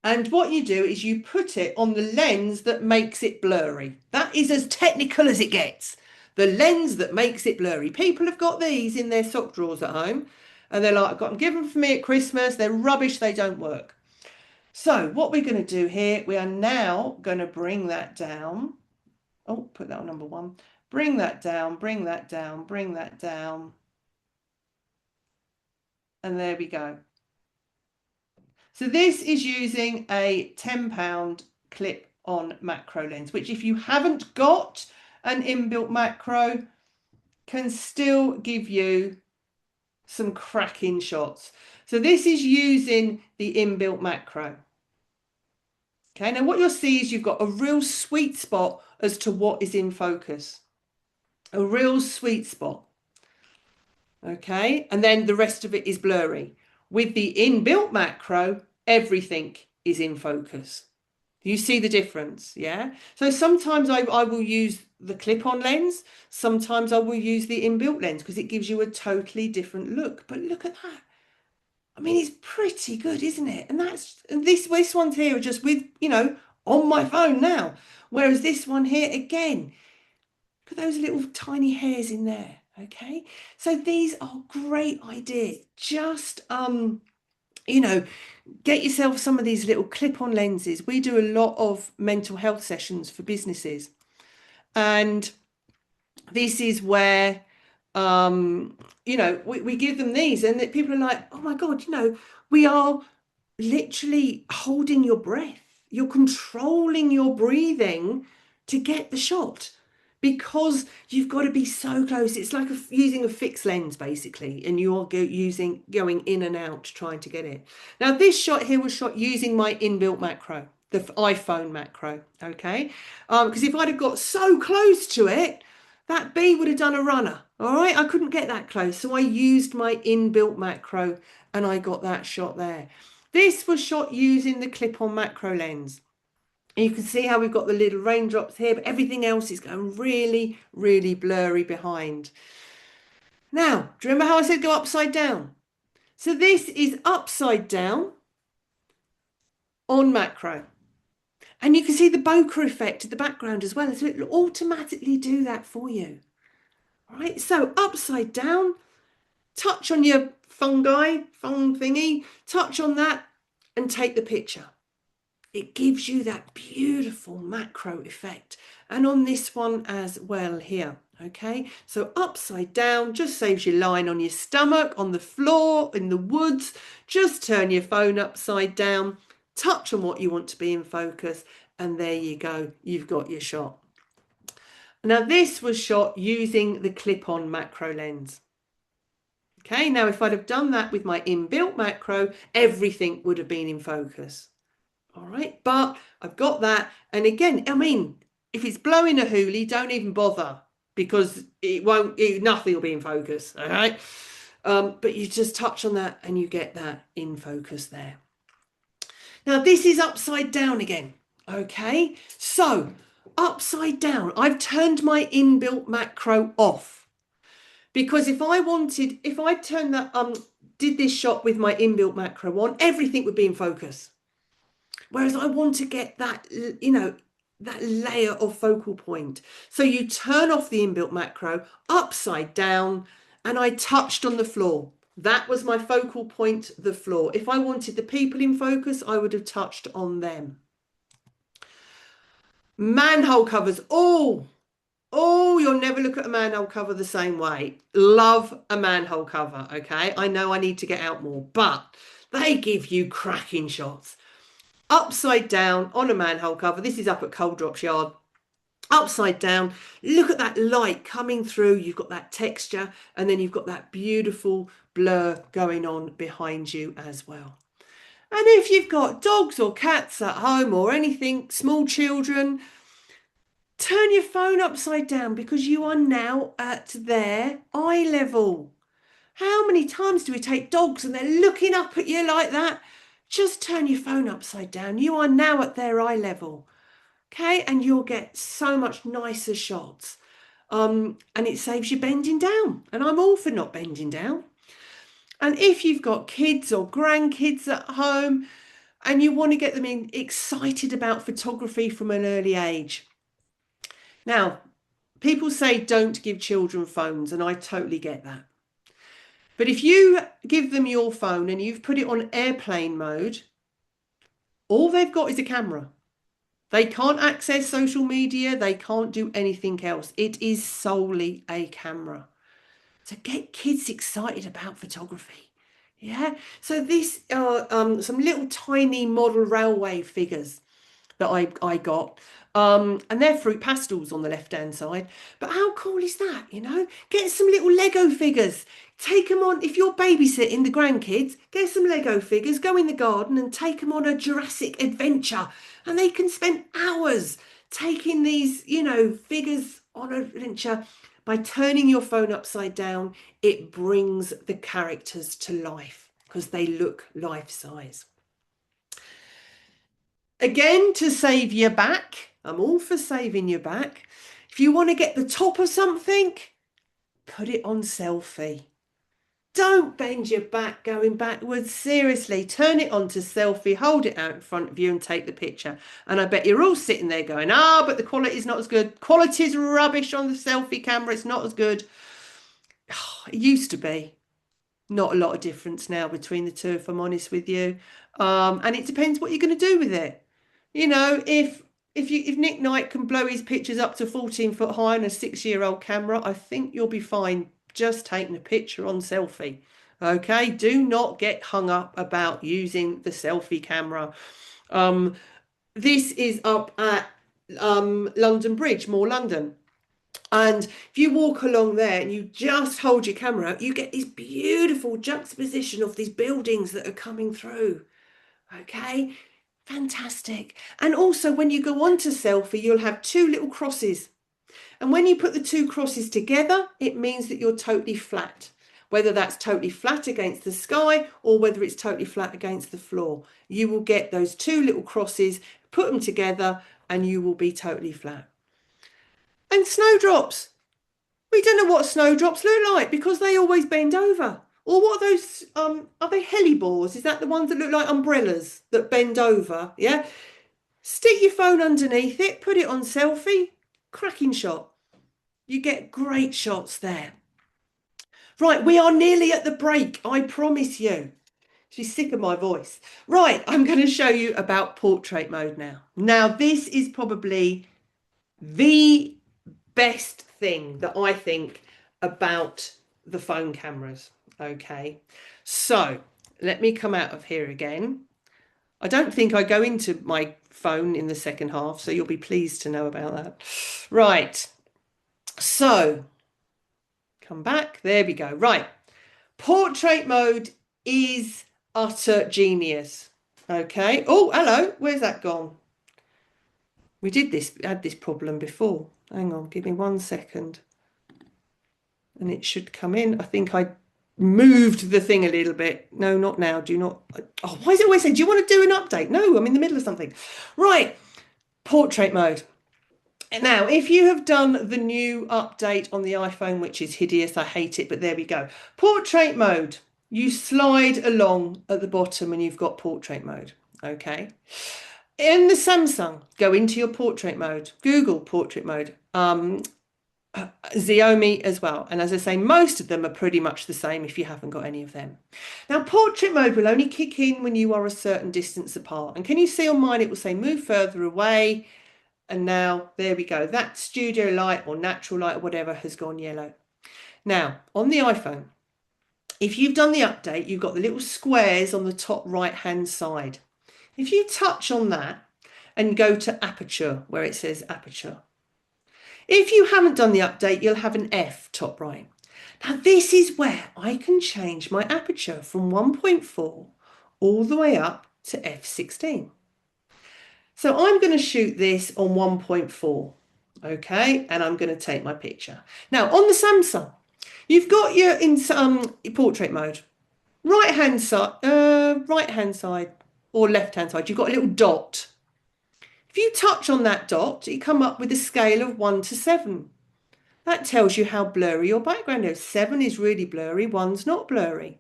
And what you do is you put it on the lens that makes it blurry. That is as technical as it gets. The lens that makes it blurry. People have got these in their sock drawers at home, and they're like, I've got them given for me at Christmas. They're rubbish. They don't work. So what we're going to do here, we are now going to bring that down. Oh, put that on number 1. Bring that down, bring that down, bring that down. And there we go. So this is using a £10 clip-on macro lens, which if you haven't got an inbuilt macro, can still give you some cracking shots. So this is using the inbuilt macro. Okay, now what you'll see is you've got a real sweet spot as to what is in focus. A real sweet spot. Okay, and then the rest of it is blurry. With the inbuilt macro, everything is in focus. You see the difference, yeah? So sometimes I will use the clip-on lens. Sometimes I will use the inbuilt lens because it gives you a totally different look. But look at that. I mean, it's pretty good, isn't it? And this one's here just with, on my phone now. Whereas this one here, again, look at those little tiny hairs in there. Okay, so these are great ideas. Just get yourself some of these little clip-on lenses. We do a lot of mental health sessions for businesses, and this is where we give them these, and that people are like, oh my God, we are literally holding your breath. You're controlling your breathing to get the shot, because you've got to be so close. It's like using a fixed lens, basically, and you're going in and out trying to get it. Now, this shot here was shot using my inbuilt macro, the iPhone macro, okay? Because if I'd have got so close to it, that bee would have done a runner, all right? I couldn't get that close, so I used my inbuilt macro, and I got that shot there. This was shot using the clip-on macro lens. And you can see how we've got the little raindrops here, but everything else is going really, really blurry behind. Now, do you remember how I said go upside down? So this is upside down on macro. And you can see the bokeh effect in the background as well. So it will automatically do that for you. All right, so upside down, touch on your thumb thingy, touch on that and take the picture. It gives you that beautiful macro effect. And on this one as well here, okay? So upside down just saves you lying on your stomach, on the floor, in the woods. Just turn your phone upside down, touch on what you want to be in focus, and there you go, you've got your shot. Now this was shot using the clip-on macro lens. Okay, now if I'd have done that with my inbuilt macro, everything would have been in focus. All right, but I've got that. And again, I mean, if it's blowing a hoolie, don't even bother, because nothing will be in focus. All right. But you just touch on that and you get that in focus there. Now this is upside down again. Okay, so upside down, I've turned my inbuilt macro off, because if I turned that, did this shot with my inbuilt macro on, everything would be in focus. Whereas I want to get that, that layer of focal point. So you turn off the inbuilt macro, upside down, and I touched on the floor. That was my focal point, the floor. If I wanted the people in focus, I would have touched on them. Manhole covers. Oh, you'll never look at a manhole cover the same way. Love a manhole cover, okay? I know I need to get out more, but they give you cracking shots. Upside down on a manhole cover. This is up at Cold Drops Yard. Upside down, look at that light coming through. You've got that texture, and then you've got that beautiful blur going on behind you as well. And if you've got dogs or cats at home or anything, small children, Turn your phone upside down because you are now at their eye level. How many times do we take dogs and they're looking up at you like that? Just turn your phone upside down. You are now at their eye level. Okay, and you'll get so much nicer shots. And it saves you bending down. And I'm all for not bending down. And if you've got kids or grandkids at home and you want to get them excited about photography from an early age. Now, people say don't give children phones, and I totally get that. But if you give them your phone and you've put it on airplane mode, all they've got is a camera. They can't access social media. They can't do anything else. It is solely a camera. So get kids excited about photography. Yeah. So these are some little tiny model railway figures that I got. And they're fruit pastels on the left-hand side. But how cool is that, you know? Get some little Lego figures. Take them on, if you're babysitting the grandkids, get some Lego figures, go in the garden and take them on a Jurassic adventure. And they can spend hours taking these, you know, figures on an adventure. By turning your phone upside down, it brings the characters to life because they look life-size. Again, to save your back, I'm all for saving your back. If you want to get the top of something, put it on selfie. Don't bend your back going backwards. Seriously, turn it on to selfie, hold it out in front of you and take the picture. And I bet you're all sitting there going, but the quality's not as good. Quality's rubbish on the selfie camera. It's not as good. It used to be. Not a lot of difference now between the two, if I'm honest with you. And it depends what you're going to do with it. You know, if Nick Knight can blow his pictures up to 14 foot high on a 6-year-old camera, I think you'll be fine just taking a picture on selfie. Okay, do not get hung up about using the selfie camera. This is up at London Bridge, more London. And if you walk along there and you just hold your camera out, you get this beautiful juxtaposition of these buildings that are coming through. Okay, fantastic. And also when you go on to selfie, you'll have two little crosses. And when you put the two crosses together, it means that you're totally flat. Whether that's totally flat against the sky or whether it's totally flat against the floor. You will get those two little crosses, put them together, and you will be totally flat. And snowdrops. We don't know what snowdrops look like because they always bend over. Or what are those, are they hellebores? Is that the ones that look like umbrellas that bend over? Yeah. Stick your phone underneath it, put it on selfie, cracking shot. You get great shots there. Right, we are nearly at the break, I promise you. She's sick of my voice. Right, I'm going to show you about portrait mode now. Now, this is probably the best thing that I think about the phone cameras. Okay, so let me come out of here again. I don't think I go into my phone in the second half, so you'll be pleased to know about that. Right, so come back. There we go. Right, portrait mode is utter genius. Okay. Oh, hello. Where's that gone? We had this problem before. Hang on, give me 1 second. And it should come in. I think I moved the thing a little bit. No, not now. Do not. Oh, why is it always saying, do you want to do an update? No, I'm in the middle of something. Right, portrait mode. Now, if you have done the new update on the iPhone, which is hideous, I hate it, but there we go. Portrait mode. You slide along at the bottom and you've got portrait mode. Okay. In the Samsung, go into your portrait mode. Google portrait mode. Xiaomi as well. And as I say, most of them are pretty much the same if you haven't got any of them. Now, portrait mode will only kick in when you are a certain distance apart. And can you see on mine, it will say move further away. And now, there we go. That studio light or natural light or whatever has gone yellow. Now, on the iPhone, if you've done the update, you've got the little squares on the top right-hand side. If you touch on that and go to aperture, where it says aperture, if you haven't done the update, you'll have an F top right. Now, this is where I can change my aperture from 1.4 all the way up to f16. So I'm going to shoot this on 1.4. Okay, and I'm going to take my picture. Now on the Samsung, you've got your in portrait mode. Right hand side or left hand side, you've got a little dot. If you touch on that dot, you come up with a scale of 1 to 7. That tells you how blurry your background is. 7 is really blurry, 1's not blurry.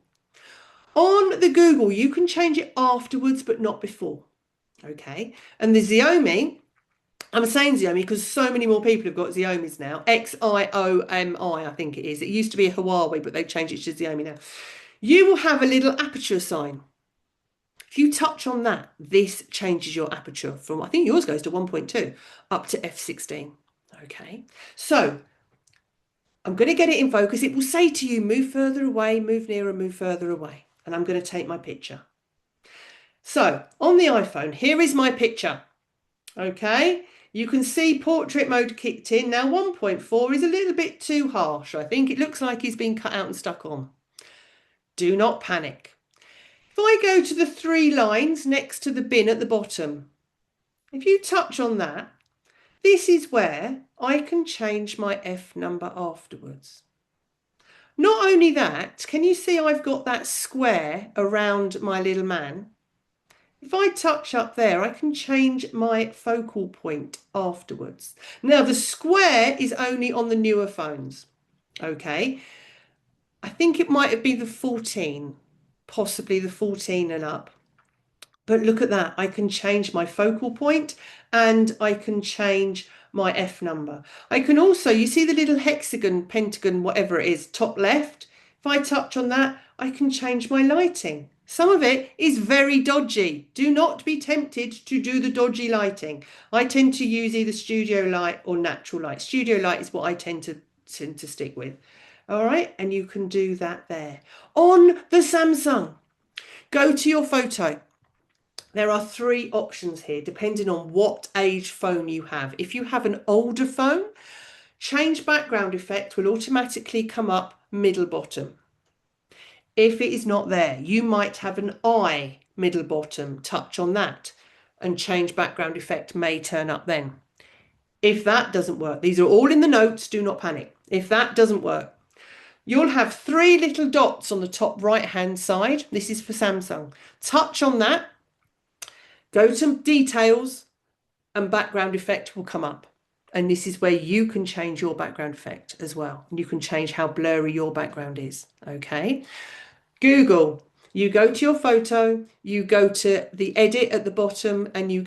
On the Google, you can change it afterwards, but not before. Okay, and the Xiaomi, I'm saying Xiaomi because so many more people have got Xiaomis now. Xiomi, I think it is. It used to be a Huawei, but they've changed it to Xiaomi now. You will have a little aperture sign. If you touch on that, this changes your aperture from, I think yours goes to 1.2 up to f16. Okay, so I'm going to get it in focus. It will say to you, move further away, move nearer, move further away. And I'm going to take my picture. So on the iPhone, here is my picture. Okay, you can see portrait mode kicked in. Now 1.4 is a little bit too harsh. I think it looks like he's been cut out and stuck on. Do not panic. If I go to the 3 lines next to the bin at the bottom, if you touch on that, this is where I can change my F number afterwards. Not only that, can you see I've got that square around my little man? If I touch up there, I can change my focal point afterwards. Now, the square is only on the newer phones. Okay, I think it might have been the 14, possibly the 14 and up. But look at that, I can change my focal point and I can change my F number. I can also, you see the little hexagon, pentagon, whatever it is, top left. If I touch on that, I can change my lighting. Some of it is very dodgy. Do not be tempted to do the dodgy lighting. I tend to use either studio light or natural light. Studio light is what I tend to stick with. All right, and you can do that there. On the Samsung, go to your photo. There are 3 options here, depending on what age phone you have. If you have an older phone, change background effect will automatically come up middle bottom. If it is not there, you might have an eye middle bottom. Touch on that and change background effect may turn up then. If that doesn't work, these are all in the notes, do not panic. If that doesn't work, you'll have 3 little dots on the top right hand side. This is for Samsung. Touch on that. Go to details and background effect will come up. And this is where you can change your background effect as well. You can change how blurry your background is. Okay. Google, you go to your photo, you go to the edit at the bottom and you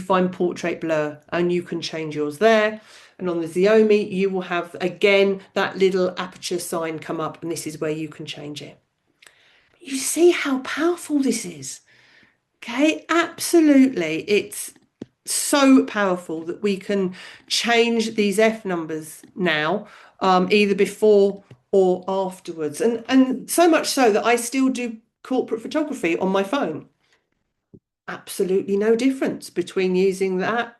find portrait blur and you can change yours there. And on the Xiaomi, you will have again that little aperture sign come up and this is where you can change it. You see how powerful this is. Okay, absolutely. It's so powerful that we can change these F numbers now, either before or afterwards. And so much so that I still do corporate photography on my phone. Absolutely no difference between using that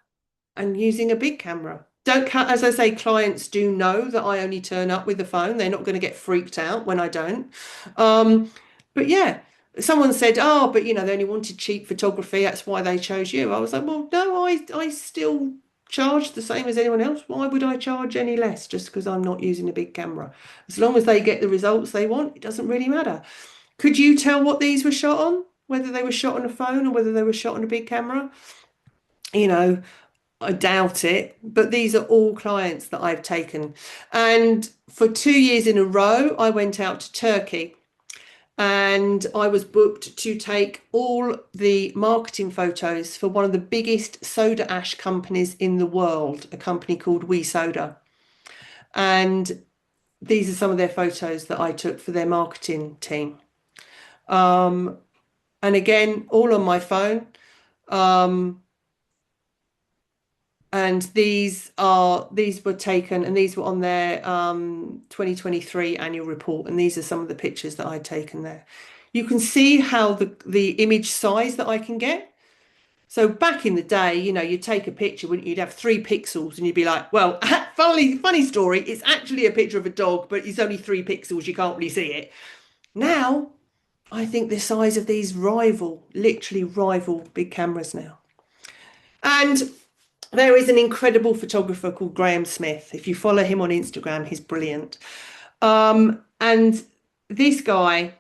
and using a big camera. Don't, as I say, clients do know that I only turn up with the phone. They're not going to get freaked out when I don't. But yeah. Someone said, oh, but you know, they only wanted cheap photography. That's why they chose you. I was like, well, no, I still charge the same as anyone else. Why would I charge any less just because I'm not using a big camera? As long as they get the results they want, it doesn't really matter. Could you tell what these were shot on? Whether they were shot on a phone or whether they were shot on a big camera? You know, I doubt it. But these are all clients that I've taken. And for 2 years in a row, I went out to Turkey. And I was booked to take all the marketing photos for one of the biggest soda ash companies in the world, a company called We Soda. And these are some of their photos that I took for their marketing team. And again, all on my phone. And these were taken and these were on their 2023 annual report. And these are some of the pictures that I'd taken there. You can see how the image size that I can get. So back in the day, you know, you'd take a picture, wouldn't you? You'd have 3 pixels and you'd be like, well, funny story. It's actually a picture of a dog, but it's only 3 pixels. You can't really see it. Now, I think the size of these literally rival big cameras now. And There is an incredible photographer called Graham Smith. If you follow him on Instagram, he's brilliant. And this guy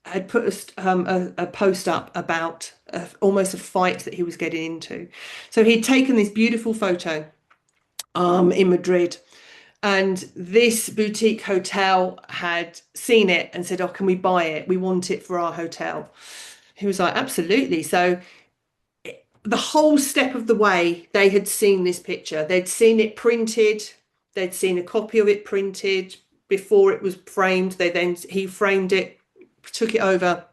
had put a post up about almost a fight that he was getting into. So he'd taken this beautiful photo in Madrid, and this boutique hotel had seen it and said, "Oh, can we buy it? We want it for our hotel." He was like, "Absolutely." So the whole step of the way, they had seen this picture. They'd seen it printed. They'd seen a copy of it printed before it was framed. He framed it, took it over,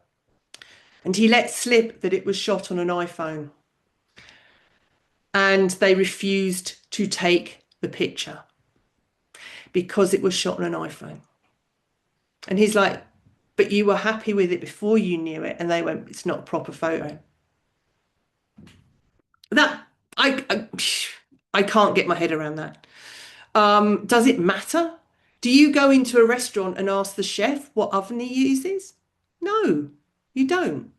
and he let slip that it was shot on an iPhone. And they refused to take the picture because it was shot on an iPhone. And he's like, "But you were happy with it before you knew it." And they went, "It's not a proper photo." That I can't get my head around that. Does it matter? Do you go into a restaurant and ask the chef what oven he uses? No, you don't.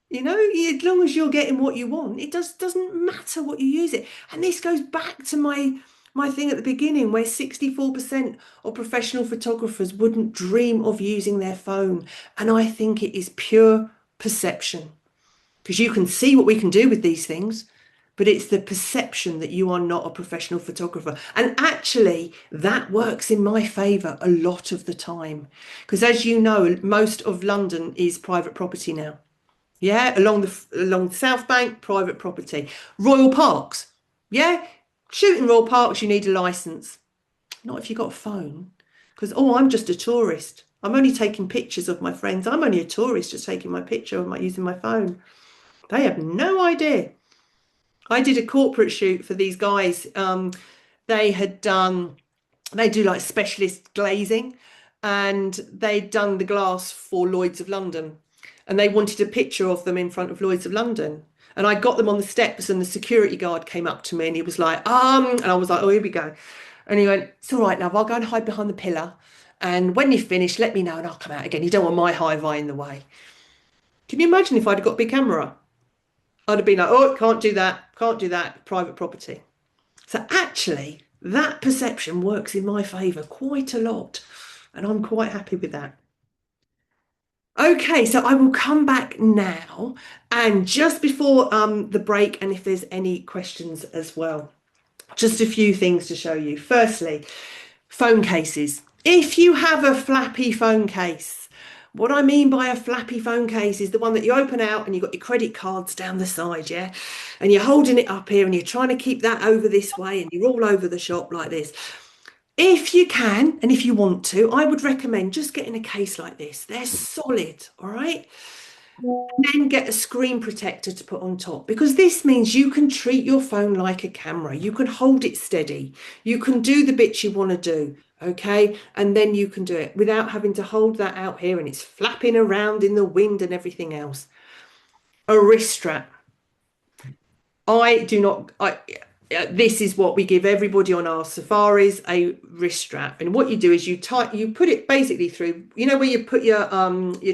You know, as long as you're getting what you want, it doesn't matter what you use it. And this goes back to my thing at the beginning, where 64% of professional photographers wouldn't dream of using their phone. And I think it is pure perception, because you can see what we can do with these things, but it's the perception that you are not a professional photographer. And actually, that works in my favour a lot of the time, because as you know, most of London is private property now. Yeah, along the South Bank, private property. Royal Parks, yeah, shooting Royal Parks, you need a license. Not if you've got a phone, because I'm just a tourist. I'm only taking pictures of my friends. I'm only a tourist, just taking my picture of using my phone. They have no idea. I did a corporate shoot for these guys. They had done, they do like specialist glazing, and they'd done the glass for Lloyd's of London, and they wanted a picture of them in front of Lloyd's of London. And I got them on the steps, and the security guard came up to me and he was like, and I was like, "Oh, here we go." And he went, "It's all right, love, I'll go and hide behind the pillar. And when you finish, let me know and I'll come out again. You don't want my hi-fi in the way." Can you imagine if I'd have got a big camera? I'd have been like, "Oh, can't do that, private property." So actually, that perception works in my favour quite a lot, and I'm quite happy with that. Okay, so I will come back now, and just before the break, and if there's any questions as well, just a few things to show you. Firstly, phone cases. If you have a flappy phone case, what I mean by a flappy phone case is the one that you open out and you've got your credit cards down the side, yeah? And you're holding it up here and you're trying to keep that over this way and you're all over the shop like this. If you can, and if you want to, I would recommend just getting a case like this. They're solid, all right? Then get a screen protector to put on top, because this means you can treat your phone like a camera. You can hold it steady. You can do the bits you want to do, okay? And then you can do it without having to hold that out here and it's flapping around in the wind and everything else. A wrist strap. I do not, this is what we give everybody on our safaris, a wrist strap. And what you do is you put it basically through, you know, where you put your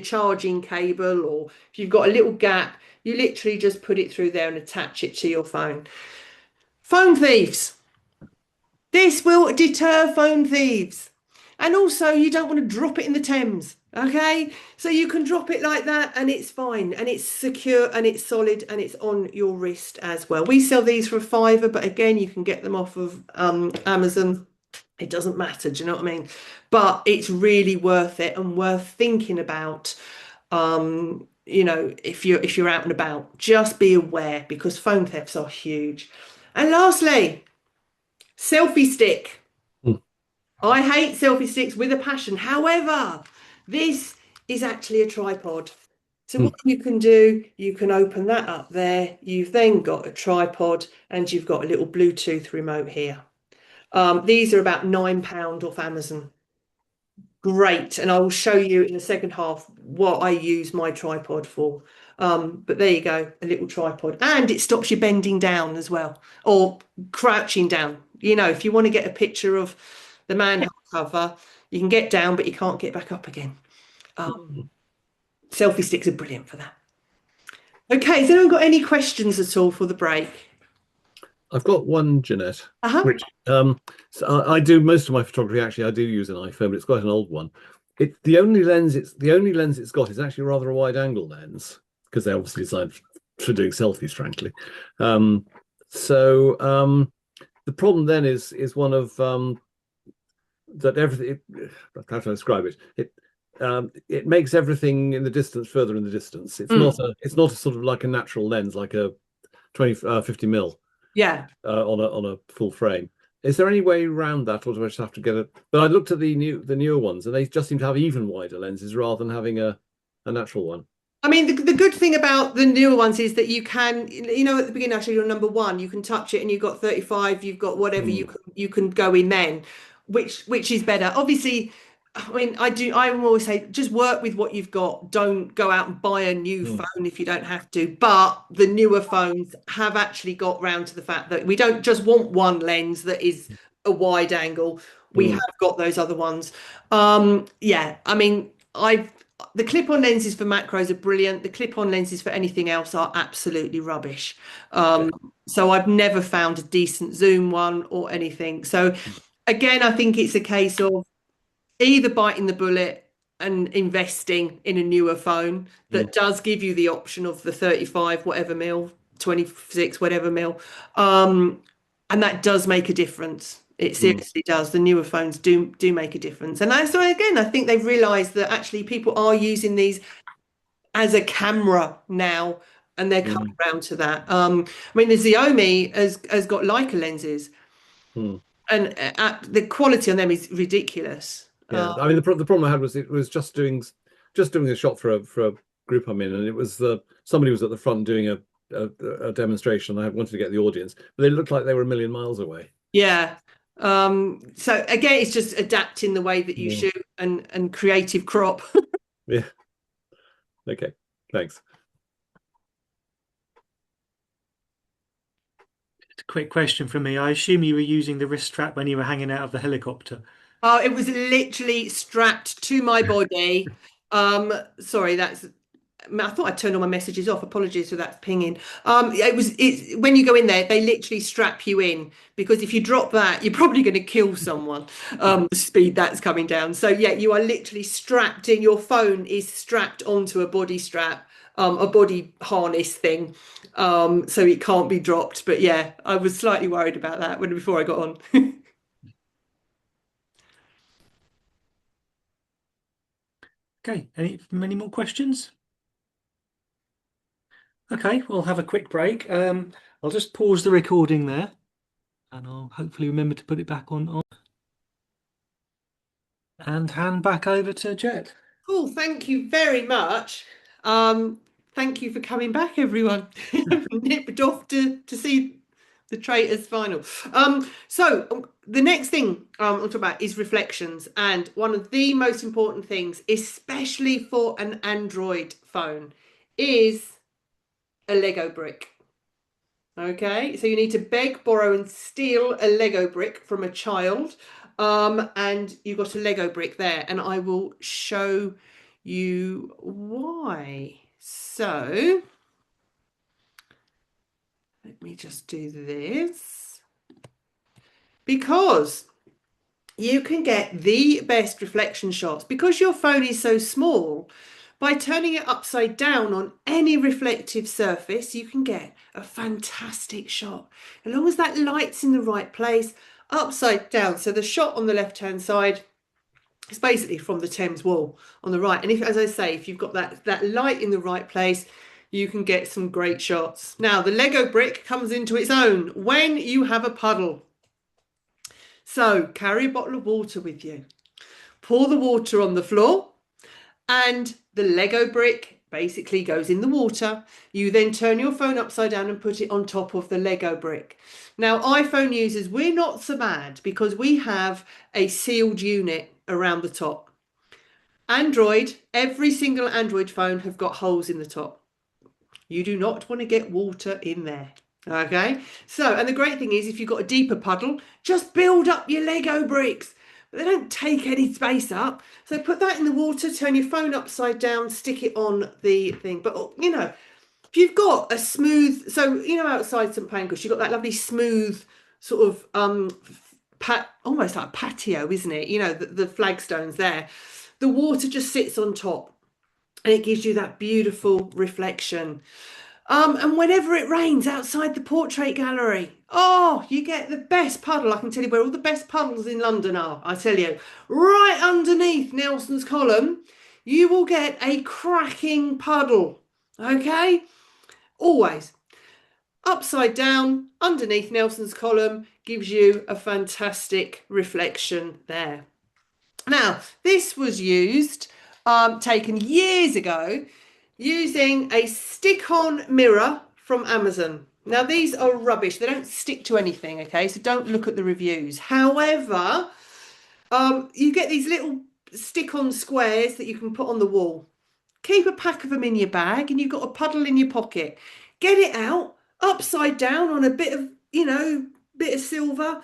charging cable, or if you've got a little gap, you literally just put it through there and attach it to your phone. Phone thieves. This will deter phone thieves. And also, you don't want to drop it in the Thames, okay? So you can drop it like that and it's fine, and it's secure and it's solid and it's on your wrist as well. We sell these for a fiver, but again, you can get them off of Amazon. It doesn't matter, do you know what I mean? But it's really worth it and worth thinking about. You know, if you're out and about, just be aware, because phone thefts are huge. And lastly, selfie stick. Mm. I hate selfie sticks with a passion. However, this is actually a tripod. So what Mm. you can do, you can open that up there. You've then got a tripod and you've got a little Bluetooth remote here. These are about £9 off Amazon. Great. And I will show you in the second half what I use my tripod for. But there you go, a little tripod. And it stops you bending down as well, or crouching down. You know, if you want to get a picture of the manhole cover, you can get down, but you can't get back up again. Selfie sticks are brilliant for that. Okay, has anyone got any questions at all for the break? I've got one, Jeanette, Uh-huh. which so I do most of my photography. Actually, I do use an iPhone, but it's quite an old one. The only lens it's got is actually rather a wide angle lens because they obviously designed for doing selfies, frankly. Um, so the problem then is one of that everything. How to describe it? It makes everything in the distance further in the distance. Mm, It's not a sort of like a natural lens, like a 50 mil yeah. on a full frame. Is there any way around that, or do I just have to get it? But I looked at the newer ones, and they just seem to have even wider lenses rather than having a natural one. I mean, the good thing about the newer ones is that you can, at the beginning, actually, you're number one, you can touch it and you've got 35, you've got whatever Mm, you can go in then, which is better. Obviously, I mean, I will always say just work with what you've got. Don't go out and buy a new mm, phone if you don't have to. But the newer phones have actually got round to the fact that we don't just want one lens that is a wide angle. We have mm, got those other ones. Yeah, I mean, I've the clip-on lenses for macros are brilliant. The clip-on lenses for anything else are absolutely rubbish. okay. Um, so I've never found a decent zoom one or anything. So again, I think it's a case of either biting the bullet and investing in a newer phone Mm, that does give you the option of the 35 whatever mil, 26 whatever mil. Um, and that does make a difference. It mm, seriously does. The newer phones do make a difference. And so again, I think they've realized that actually people are using these as a camera now and they're coming mm, around to that. I mean, the Xiaomi has got Leica lenses mm. and the quality on them is ridiculous. Yeah, I mean the problem I had was it was just doing a shot for a group I'm in, and it was the somebody was at the front doing a, a demonstration. I wanted to get the audience, but they looked like they were a million miles away. Yeah. So again, it's just adapting the way that you Mm. shoot and creative crop. Yeah. Okay. Thanks. Quick question from me. I assume you were using the wrist strap when you were hanging out of the helicopter. Oh, it was literally strapped to my body. Sorry, I thought I turned all my messages off. Apologies for that pinging. It's when you go in there, they literally strap you in because if you drop that, you're probably going to kill someone. The speed that's coming down. So yeah, you are literally strapped in. Your phone is strapped onto a body strap, a body harness thing. So it can't be dropped. But yeah, I was slightly worried about that when before I got on. Okay, any more questions? Okay, we'll have a quick break. I'll just pause the recording there and I'll hopefully remember to put it back on and hand back over to Jet. Cool, thank you very much. Thank you for coming back, everyone. Nipped off to see the Traitors final. The next thing I'll talk about is reflections, and one of the most important things, especially for an Android phone, is a Lego brick. Okay, so you need to beg, borrow, and steal a Lego brick from a child. And you've got a Lego brick there, and I will show you why. So let me just do this. Because you can get the best reflection shots because your phone is so small. By turning it upside down on any reflective surface, you can get a fantastic shot. As long as that light's in the right place, upside down. So the shot on the left-hand side is basically from the Thames wall on the right. And if, as I say, if you've got that light in the right place, you can get some great shots. Now, the Lego brick comes into its own when you have a puddle. So carry a bottle of water with you. Pour the water on the floor and the Lego brick basically goes in the water. You then turn your phone upside down and put it on top of the Lego brick. Now, iPhone users, we're not so bad because we have a sealed unit around the top. Android, every single Android phone have got holes in the top. You do not want to get water in there. Okay, so, and the great thing is if you've got a deeper puddle, just build up your Lego bricks. But they don't take any space up. So put that in the water, turn your phone upside down, stick it on the thing. But, if you've got a smooth, so you know outside St Pancras, you've got that lovely smooth sort of almost like a patio, isn't it? You know, the flagstones there. The water just sits on top and it gives you that beautiful reflection. And whenever it rains outside the portrait gallery, oh, you get the best puddle. I can tell you where all the best puddles in London are. I tell you, right underneath Nelson's column, you will get a cracking puddle. Okay, always upside down underneath Nelson's column gives you a fantastic reflection there. Now, this was used, taken years ago, using a stick-on mirror from Amazon. Now, these are rubbish. They don't stick to anything, okay? So don't look at the reviews. However, you get these little stick-on squares that you can put on the wall. Keep a pack of them in your bag and you've got a puddle in your pocket. Get it out, upside down on a bit of, bit of silver.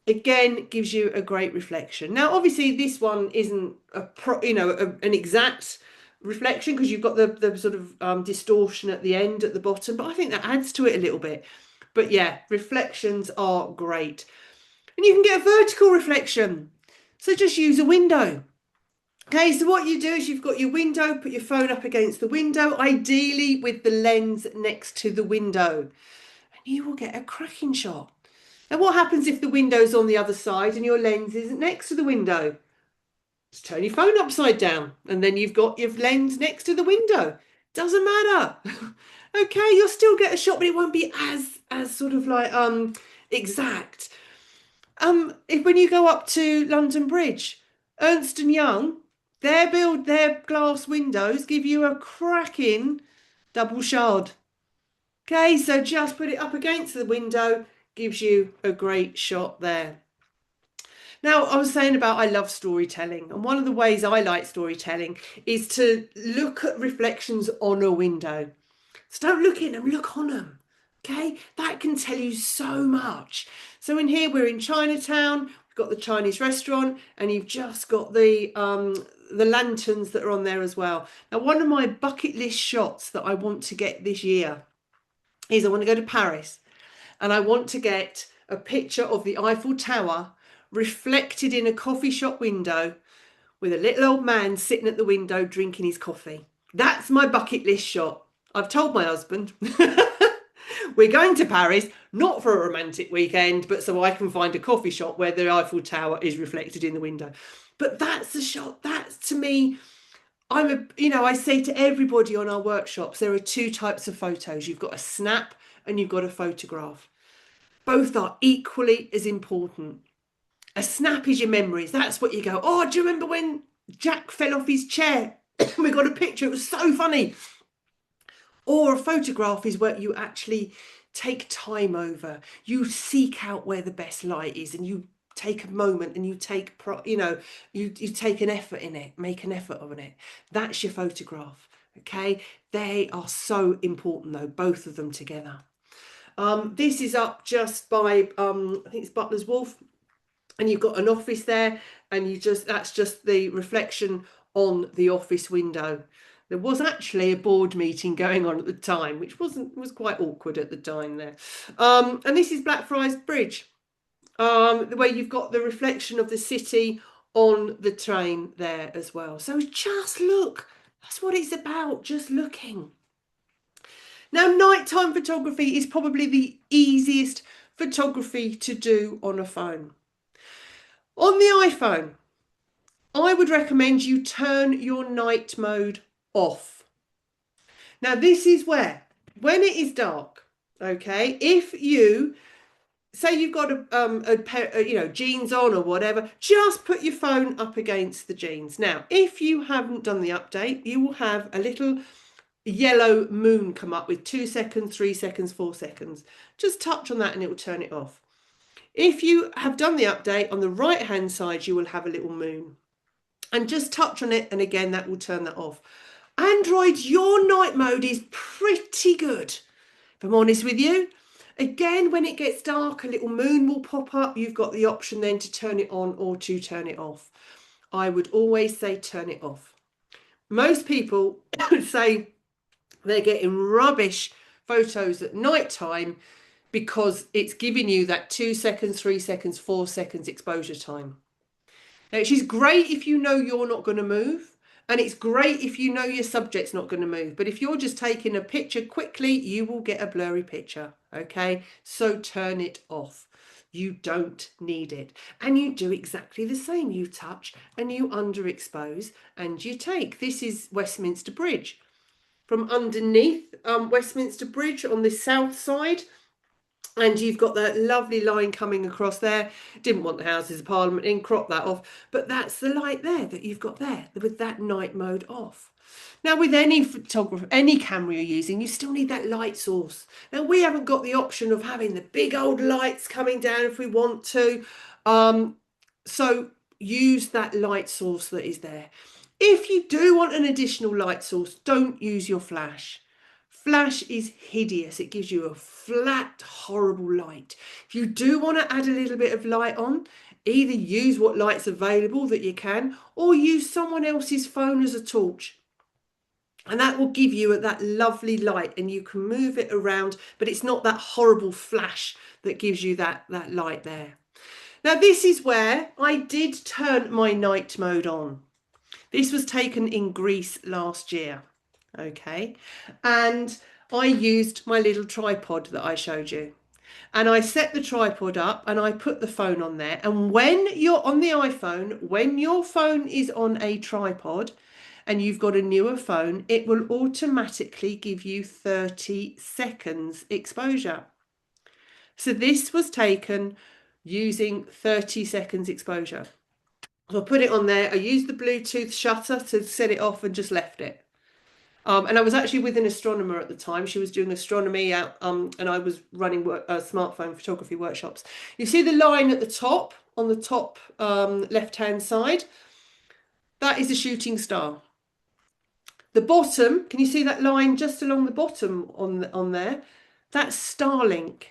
Again, gives you a great reflection. Now, obviously, this one isn't an exact reflection because you've got the sort of distortion at the end, at the bottom, but I think that adds to it a little bit. But yeah, reflections are great. And you can get a vertical reflection. So just use a window. Okay, so what you do is you've got your window, put your phone up against the window, ideally with the lens next to the window, and you will get a cracking shot. Now, what happens if the window's on the other side and your lens isn't next to the window? Just turn your phone upside down and then you've got your lens next to the window. Doesn't matter. Okay, you'll still get a shot, but it won't be as sort of like exact. When you go up to London Bridge, Ernst & Young, their glass windows give you a cracking double shard. Okay, so just put it up against the window, gives you a great shot there. Now, I was saying about I love storytelling, and one of the ways I like storytelling is to look at reflections on a window. So don't look in them, look on them. Okay, that can tell you so much. So in here, we're in Chinatown, we've got the Chinese restaurant, and you've just got the lanterns that are on there as well. Now, one of my bucket list shots that I want to get this year is I want to go to Paris and I want to get a picture of the Eiffel Tower reflected in a coffee shop window with a little old man sitting at the window drinking his coffee. That's my bucket list shot. I've told my husband we're going to Paris, not for a romantic weekend, but so I can find a coffee shop where the Eiffel Tower is reflected in the window. But that's the shot. That's, to me, I say to everybody on our workshops, there are two types of photos. You've got a snap and you've got a photograph. Both are equally as important. A snap is your memories. That's what you go, oh, do you remember when Jack fell off his chair? We got a picture. It was so funny. Or a photograph is where you actually take time over. You seek out where the best light is and you take a moment and you take, you take an effort in it, make an effort on it. That's your photograph. Okay. They are so important though, both of them together. This is up just by, I think it's Butler's Wharf, and you've got an office there and that's just the reflection on the office window. There was actually a board meeting going on at the time, which was quite awkward at the time there. And this is Blackfriars Bridge, where you've got the reflection of the city on the train there as well. So just look, that's what it's about, just looking. Now, nighttime photography is probably the easiest photography to do on a phone. On the iPhone, I would recommend you turn your night mode off. Now, this is where, when it is dark, okay, if you say you've got a pair, jeans on or whatever, just put your phone up against the jeans. Now, if you haven't done the update, you will have a little yellow moon come up with 2 seconds, 3 seconds, 4 seconds. Just touch on that and it will turn it off. If you have done the update, on the right hand side you will have a little moon, and just touch on it and again that will turn that off. Android, your night mode is pretty good, if I'm honest with you. Again, when it gets dark, a little moon will pop up. You've got the option then to turn it on or to turn it off. I would always say turn it off. Most people say They're getting rubbish photos at night time because it's giving you that 2 seconds, 3 seconds, 4 seconds exposure time. Now, which is great if you know you're not going to move, and it's great if you know your subject's not going to move. But if you're just taking a picture quickly, you will get a blurry picture. Okay, so turn it off. You don't need it. And you do exactly the same. You touch and you underexpose and you take. This is Westminster Bridge. From underneath Westminster Bridge on the south side, and you've got that lovely line coming across there. Didn't want the Houses of Parliament in, crop that off, but that's the light there that you've got there with that night mode off. Now, with any photographer, any camera you're using, you still need that light source. Now, we haven't got the option of having the big old lights coming down if we want to. So use that light source that is there. If you do want an additional light source, don't use your flash. Flash is hideous. It gives you a flat, horrible light. If you do want to add a little bit of light on, either use what light's available that you can, or use someone else's phone as a torch. And that will give you that lovely light, and you can move it around, but it's not that horrible flash that gives you that light there. Now, this is where I did turn my night mode on. This was taken in Greece last year. Okay, and I used my little tripod that I showed you, and I set the tripod up and I put the phone on there. And when you're on the iPhone, when your phone is on a tripod and you've got a newer phone, it will automatically give you 30 seconds exposure. So this was taken using 30 seconds exposure. So I put it on there. I used the Bluetooth shutter to set it off and just left it. And I was actually with an astronomer at the time. She was doing astronomy out, and I was running smartphone photography workshops. You see the line at the top, on the top left-hand side? That is a shooting star. The bottom, can you see that line just along the bottom on there? That's Starlink.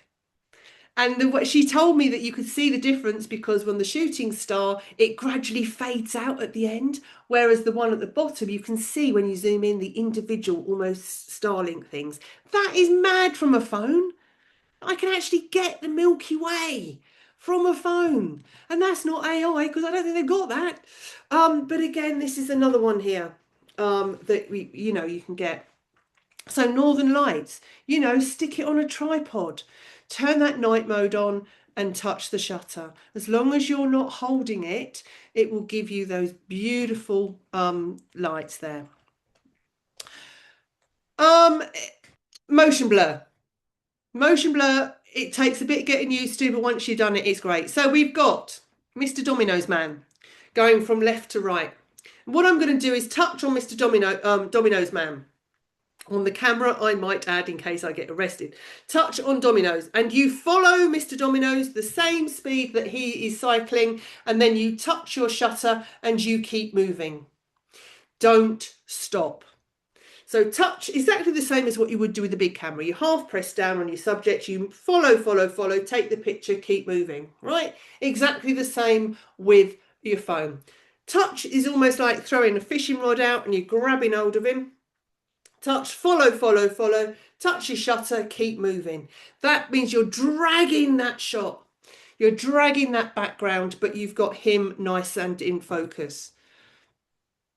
And she told me that you could see the difference because when the shooting star, it gradually fades out at the end, whereas the one at the bottom, you can see when you zoom in the individual almost Starlink things. That is mad from a phone. I can actually get the Milky Way from a phone, and that's not AI because I don't think they've got that. But again, this is another one here that you can get. So Northern Lights, stick it on a tripod. Turn that night mode on and touch the shutter. As long as you're not holding it, it will give you those beautiful lights there. Motion blur. Motion blur, it takes a bit getting used to, but once you've done it, it's great. So we've got Mr. Domino's Man going from left to right. What I'm going to do is touch on Mr. Domino's Man. On the camera, I might add in case I get arrested. Touch on Domino's and you follow Mr. Domino's the same speed that he is cycling, and then you touch your shutter and you keep moving. Don't stop. So touch exactly the same as what you would do with a big camera. You half press down on your subject, you follow, take the picture, keep moving, right? Exactly the same with your phone. Touch is almost like throwing a fishing rod out and you're grabbing hold of him. Touch, follow, touch your shutter, keep moving. That means you're dragging that shot. You're dragging that background, but you've got him nice and in focus.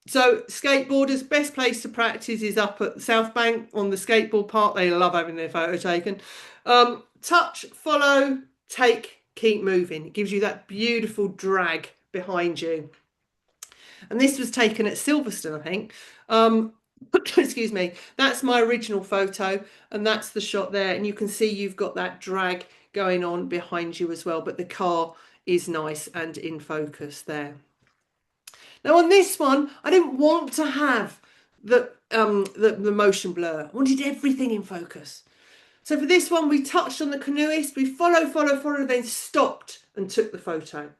So skateboarders, best place to practice is up at South Bank on the skateboard park. They love having their photo taken. Touch, follow, take, keep moving. It gives you that beautiful drag behind you. And this was taken at Silverstone, I think. Excuse me, that's my original photo, and that's the shot there, and you can see you've got that drag going on behind you as well, but the car is nice and in focus there. Now on this one, I didn't want to have the motion blur. I wanted everything in focus. So for this one, we touched on the canoeist, we follow, then stopped and took the photo.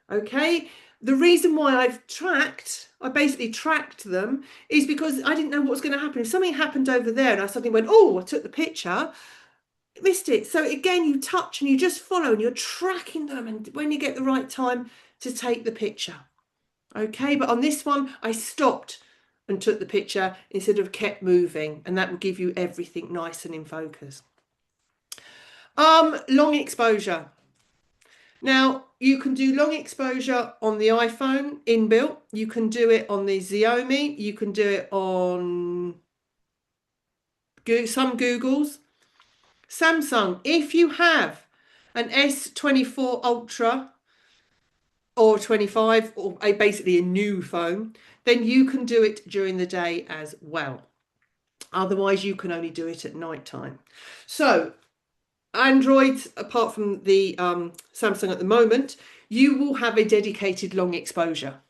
Okay. The reason why I basically tracked them is because I didn't know what was going to happen. If something happened over there and I suddenly went, oh, I took the picture, missed it. So again, you touch and you just follow and you're tracking them, and when you get the right time to take the picture. Okay, but on this one, I stopped and took the picture instead of kept moving, and that will give you everything nice and in focus. Long exposure. Now, you can do long exposure on the iPhone inbuilt. You can do it on the Xiaomi. You can do it on some Googles. Samsung, if you have an S24 Ultra or 25, or basically a new phone, then you can do it during the day as well. Otherwise, you can only do it at night time. So Androids, apart from the Samsung at the moment, you will have a dedicated long exposure.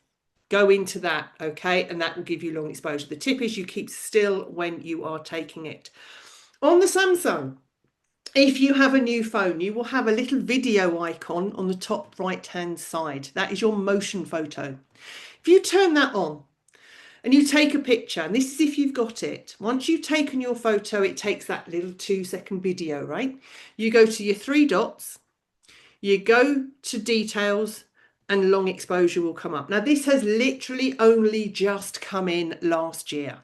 Go into that, okay? And that will give you long exposure. The tip is you keep still when you are taking it. On the Samsung, if you have a new phone, you will have a little video icon on the top right-hand side. That is your motion photo. If you turn that on and you take a picture, and this is if you've got it, once you've taken your photo, it takes that little 2-second video, right? You go to your 3 dots, you go to details, and long exposure will come up. Now, this has literally only just come in last year.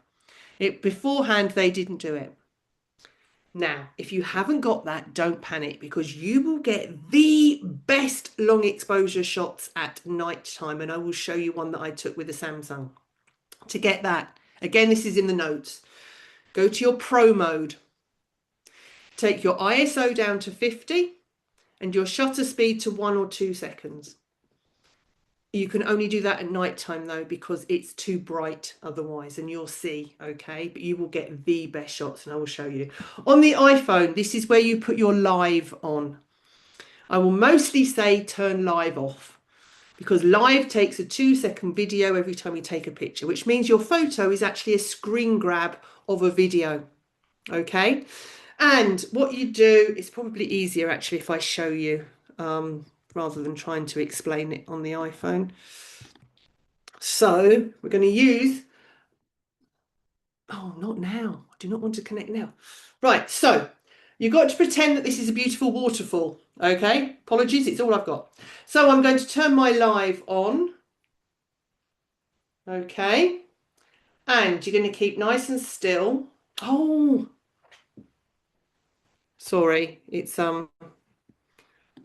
Beforehand, they didn't do it. Now, if you haven't got that, don't panic, because you will get the best long exposure shots at night time. And I will show you one that I took with the Samsung. To get that, again, this is in the notes. Go to your Pro mode. Take your ISO down to 50 and your shutter speed to 1 or 2 seconds. You can only do that at night time though, because it's too bright otherwise, and you'll see, okay? But you will get the best shots, and I will show you. On the iPhone, this is where you put your live on. I will mostly say turn live off, because live takes a 2-second video every time you take a picture, which means your photo is actually a screen grab of a video, okay? And what you do, it's probably easier actually if I show you, rather than trying to explain it on the iPhone. So we're going to use, oh, not now. I do not want to connect now. Right, so you've got to pretend that this is a beautiful waterfall, okay? Apologies, it's all I've got. So I'm going to turn my live on, okay? And you're going to keep nice and still. Oh, sorry, it's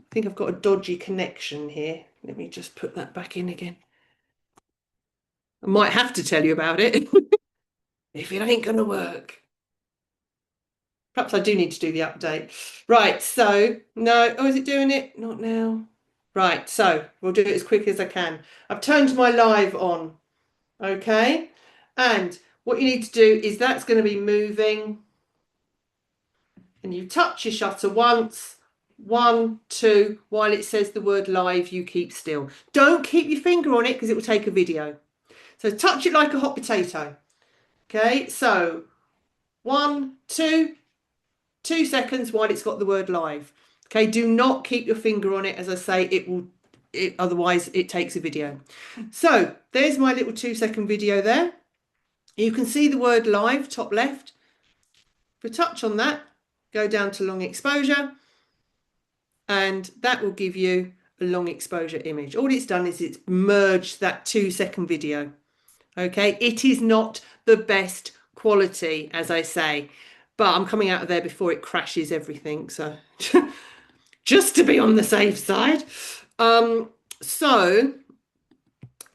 I think I've got a dodgy connection here. Let me just put that back in again. I might have to tell you about it if it ain't going to work. Perhaps I do need to do the update. Right, so, no, oh, is it doing it? Not now. Right, so we'll do it as quick as I can. I've turned my live on, okay? And what you need to do is that's going to be moving. And you touch your shutter once. 1, 2, while it says the word live, you keep still. Don't keep your finger on it because it will take a video. So touch it like a hot potato. Okay, so 1, 2, 2 seconds while it's got the word live. Okay, do not keep your finger on it. As I say, otherwise it takes a video. So there's my little 2-second video there. You can see the word live, top left. If we touch on that, go down to long exposure, and that will give you a long exposure image. All it's done is it's merged that 2-second video. Okay, it is not the best quality, as I say, but I'm coming out of there before it crashes everything. So just to be on the safe side. So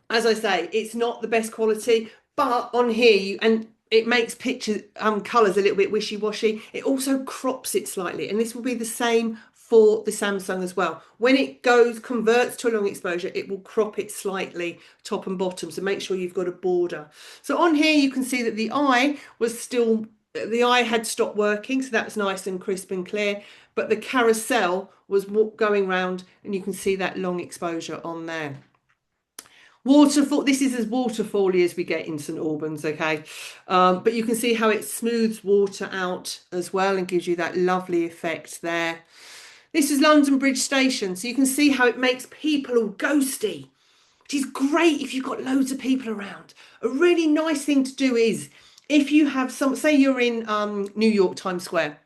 as I say, it's not the best quality, but on here and it makes pictures colors a little bit wishy-washy. It also crops it slightly, and this will be the same for the Samsung as well. When it converts to a long exposure, it will crop it slightly top and bottom, so make sure you've got a border. So on here you can see that the eye had stopped working, so that's nice and crisp and clear, but the carousel was going round, and you can see that long exposure on there. Waterfall, this is as waterfally as we get in St Albans, okay? But you can see how it smooths water out as well and gives you that lovely effect there. This is London Bridge Station, so you can see how it makes people all ghosty, which is great if you've got loads of people around. A really nice thing to do is, if you have say you're in New York, Times Square,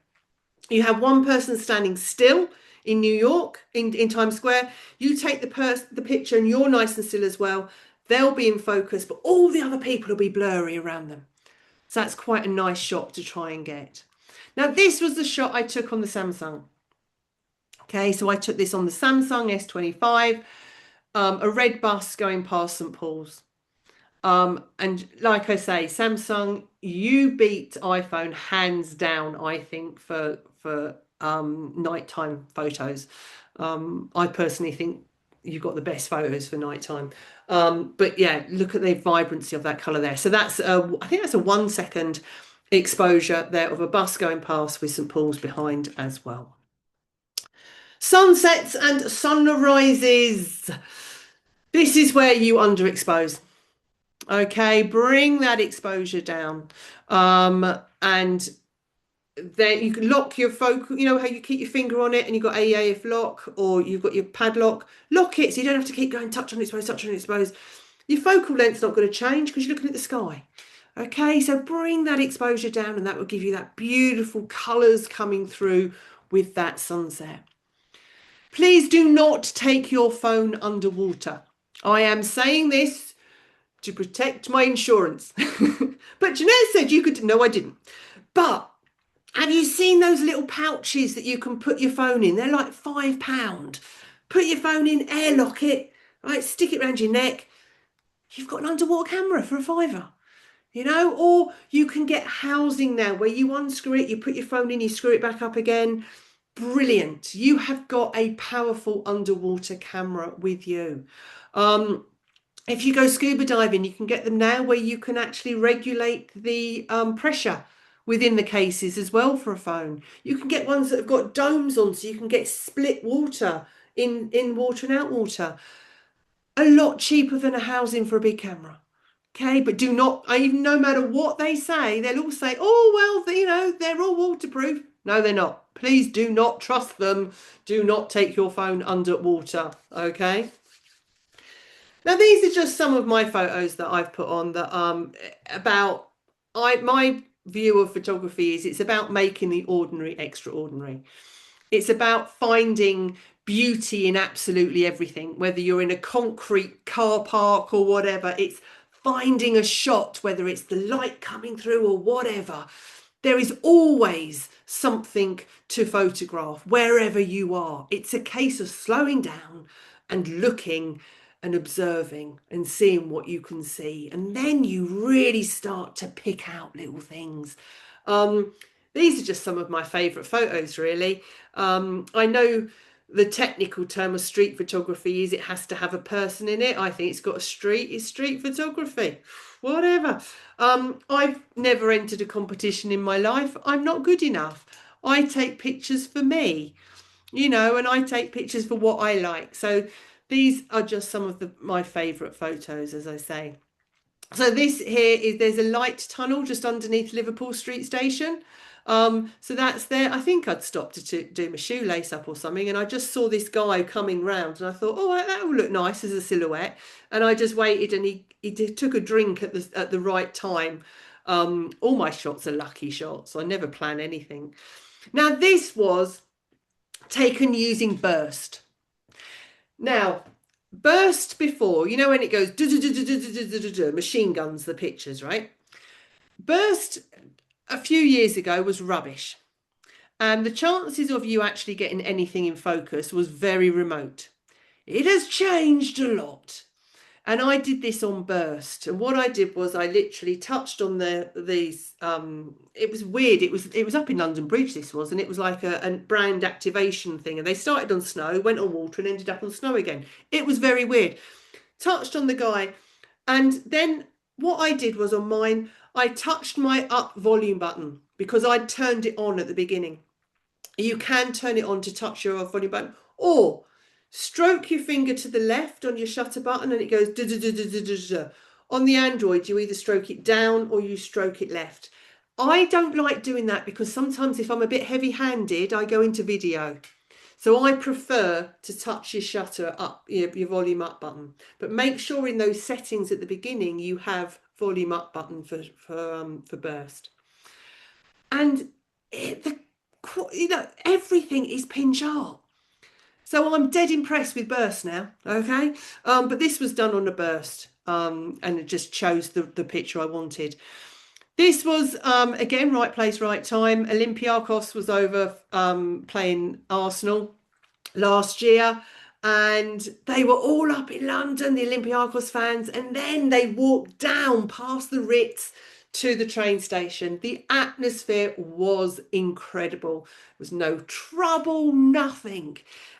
you have one person standing still in New York, in Times Square, you take the picture and you're nice and still as well, They'll be in focus, but all the other people will be blurry around them. So that's quite a nice shot to try and get. Now, this was the shot I took on the Samsung. Okay, so I took this on the Samsung S25, a red bus going past St. Paul's. And like I say, Samsung, you beat iPhone hands down, I think, for nighttime photos. I personally think you've got the best photos for nighttime. But yeah, look at the vibrancy of that colour there. So that's I think that's a 1 second exposure there of a bus going past with St. Paul's behind as well. Sunsets and sunrises. This is where you underexpose. Okay, bring that exposure down. And then you can lock your focus, you know how you keep your finger on it and you've got AEF lock, or you've got your padlock, lock it so you don't have to keep going touch on expose, touch on expose. Your focal length's not going to change because you're looking at the sky. Okay, so bring that exposure down and that will give you that beautiful colours coming through with that sunset. Please do not take your phone underwater. I am saying this to protect my insurance. But Jeanette said you could. No, I didn't. But have you seen those little pouches that you can put your phone in? They're like £5. Put your phone in, airlock it, right? Stick it around your neck. You've got an underwater camera for a £5. You know, or you can get housing now where you unscrew it, you put your phone in, you screw it back up again. Brilliant. You have got a powerful underwater camera with you. If you go scuba diving, you can get them now where you can actually regulate the pressure within the cases as well for a phone. You can get ones that have got domes on, so you can get split water in water and out water. A lot cheaper than a housing for a big camera. Okay, but do not, even no matter what they say, they'll all say, oh, well, you know, they're all waterproof. No, they're not. Please do not trust them. Do not take your phone underwater, okay? Now, these are just some of my photos that I've put on that my view of photography is it's about making the ordinary extraordinary. It's about finding beauty in absolutely everything, whether you're in a concrete car park or whatever. It's finding a shot, whether it's the light coming through or whatever. There is always something to photograph wherever you are. It's a case of slowing down and looking and observing and seeing what you can see. And then you really start to pick out little things. These are just some of my favourite photos, really. I know the technical term of street photography is it has to have a person in it. I think it's got a street. It's street photography. Whatever. I've never entered a competition in my life. I'm not good enough. I take pictures for me, you know, and I take pictures for what I like. So these are just some of my favourite photos, as I say. So this here is, there's a light tunnel just underneath Liverpool Street Station. So that's there. I think I'd stopped to do my shoelace up or something, and I just saw this guy coming round, and I thought, oh, that will look nice as a silhouette. And I just waited, and he took a drink at the right time. All my shots are lucky shots. I never plan anything. Now, this was taken using burst. Now, burst before, you know, when it goes machine guns the pictures, right? Burst a few years ago was rubbish, and the chances of you actually getting anything in focus was very remote. It has changed a lot, and I did this on burst. And what I did was I literally touched on these. It was weird. It was up in London Bridge. This was, and it was like a brand activation thing. And they started on snow, went on water, and ended up on snow again. It was very weird. Touched on the guy, and then what I did was on mine, I touched my up volume button because I'd turned it on at the beginning. You can turn it on to touch your volume button, or stroke your finger to the left on your shutter button and it goes da da da da da da da. On the Android, you either stroke it down or you stroke it left. I don't like doing that because sometimes if I'm a bit heavy-handed, I go into video. So I prefer to touch your shutter up, your volume up button. But make sure in those settings at the beginning you have volume up button for burst. And everything is pin sharp. So I'm dead impressed with burst now, okay? But this was done on a burst. and it just chose the picture I wanted. This was, again, right place, right time. Olympiacos was over playing Arsenal last year, and they were all up in London, the Olympiacos fans, and then they walked down past the Ritz to the train station. The atmosphere was incredible. There was no trouble, nothing.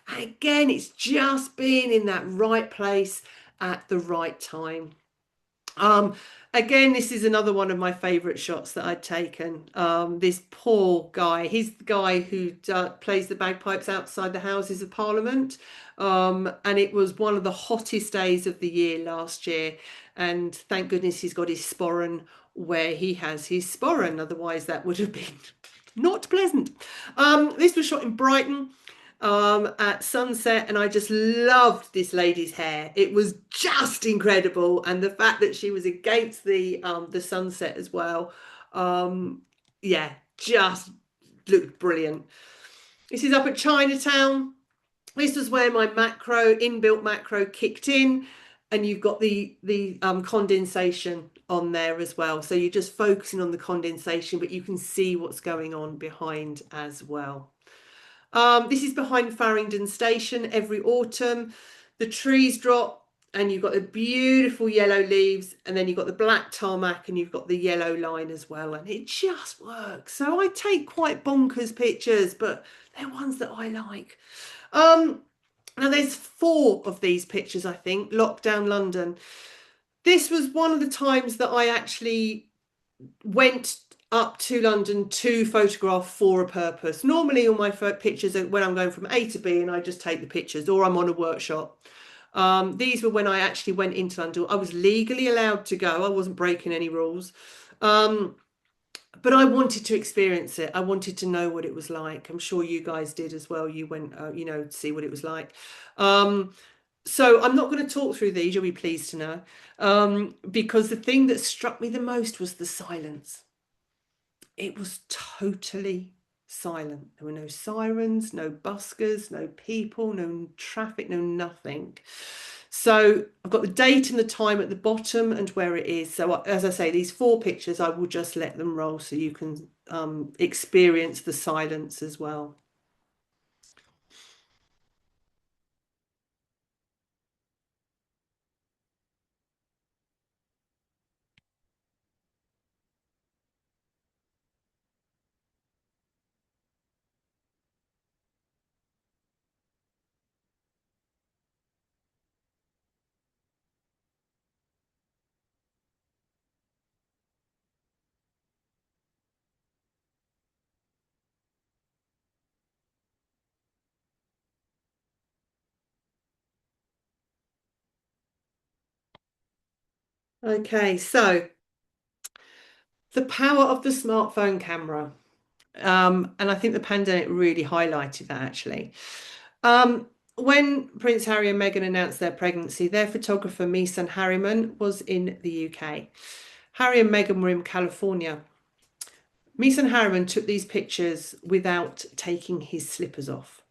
And again, it's just being in that right place at the right time. Again, this is another one of my favorite shots that I'd taken. This poor guy, he's the guy who plays the bagpipes outside the Houses of Parliament. And it was one of the hottest days of the year last year. And thank goodness he's got his sporran where he has his sporran. Otherwise, that would have been not pleasant. This was shot in Brighton at sunset, and I just loved this lady's hair. It was just incredible, and the fact that she was against the sunset as well, yeah, just looked brilliant. This is up at Chinatown. This was where my inbuilt macro kicked in, and you've got the condensation on there as well, so you're just focusing on the condensation, but you can see what's going on behind as well. This is behind Farringdon Station every autumn. The trees drop and you've got the beautiful yellow leaves, and then you've got the black tarmac and you've got the yellow line as well, and it just works. So I take quite bonkers pictures, but they're ones that I like. Now there's 4 of these pictures, I think. Lockdown London. This was one of the times that I actually went up to London to photograph for a purpose. Normally all my pictures are when I'm going from A to B and I just take the pictures, or I'm on a workshop. These were when I actually went into London. I was legally allowed to go. I wasn't breaking any rules. But I wanted to experience it. I wanted to know what it was like. I'm sure you guys did as well. You went, to see what it was like. So I'm not going to talk through these, you'll be pleased to know, because the thing that struck me the most was the silence. It was totally silent. There were no sirens, no buskers, no people, no traffic, no nothing. So I've got the date and the time at the bottom and where it is. So as I say, these 4 pictures, I will just let them roll so you can experience the silence as well. Okay, so the power of the smartphone camera. And I think the pandemic really highlighted that actually. When Prince Harry and Meghan announced their pregnancy, their photographer, Misan Harriman, was in the UK. Harry and Meghan were in California. Misan Harriman took these pictures without taking his slippers off.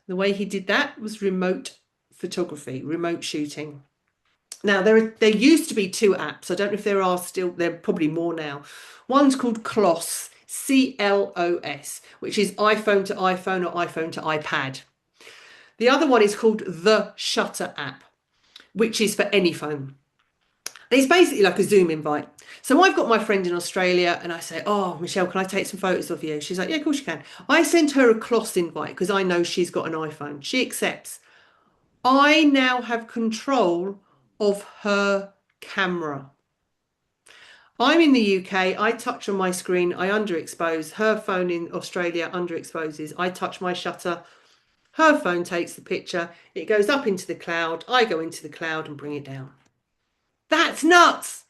The way he did that was remote photography, remote shooting. Now, there used to be 2 apps. I don't know if there are still, there are probably more now. One's called CLOS, CLOS, which is iPhone to iPhone or iPhone to iPad. The other one is called the Shutter app, which is for any phone. And it's basically like a Zoom invite. So I've got my friend in Australia and I say, oh, Michelle, can I take some photos of you? She's like, yeah, of course you can. I send her a CLOS invite because I know she's got an iPhone. She accepts. I now have control of her camera. I'm in the UK, I touch on my screen, I underexpose. Her phone in Australia underexposes. I touch my shutter, her phone takes the picture, it goes up into the cloud, I go into the cloud and bring it down. That's nuts.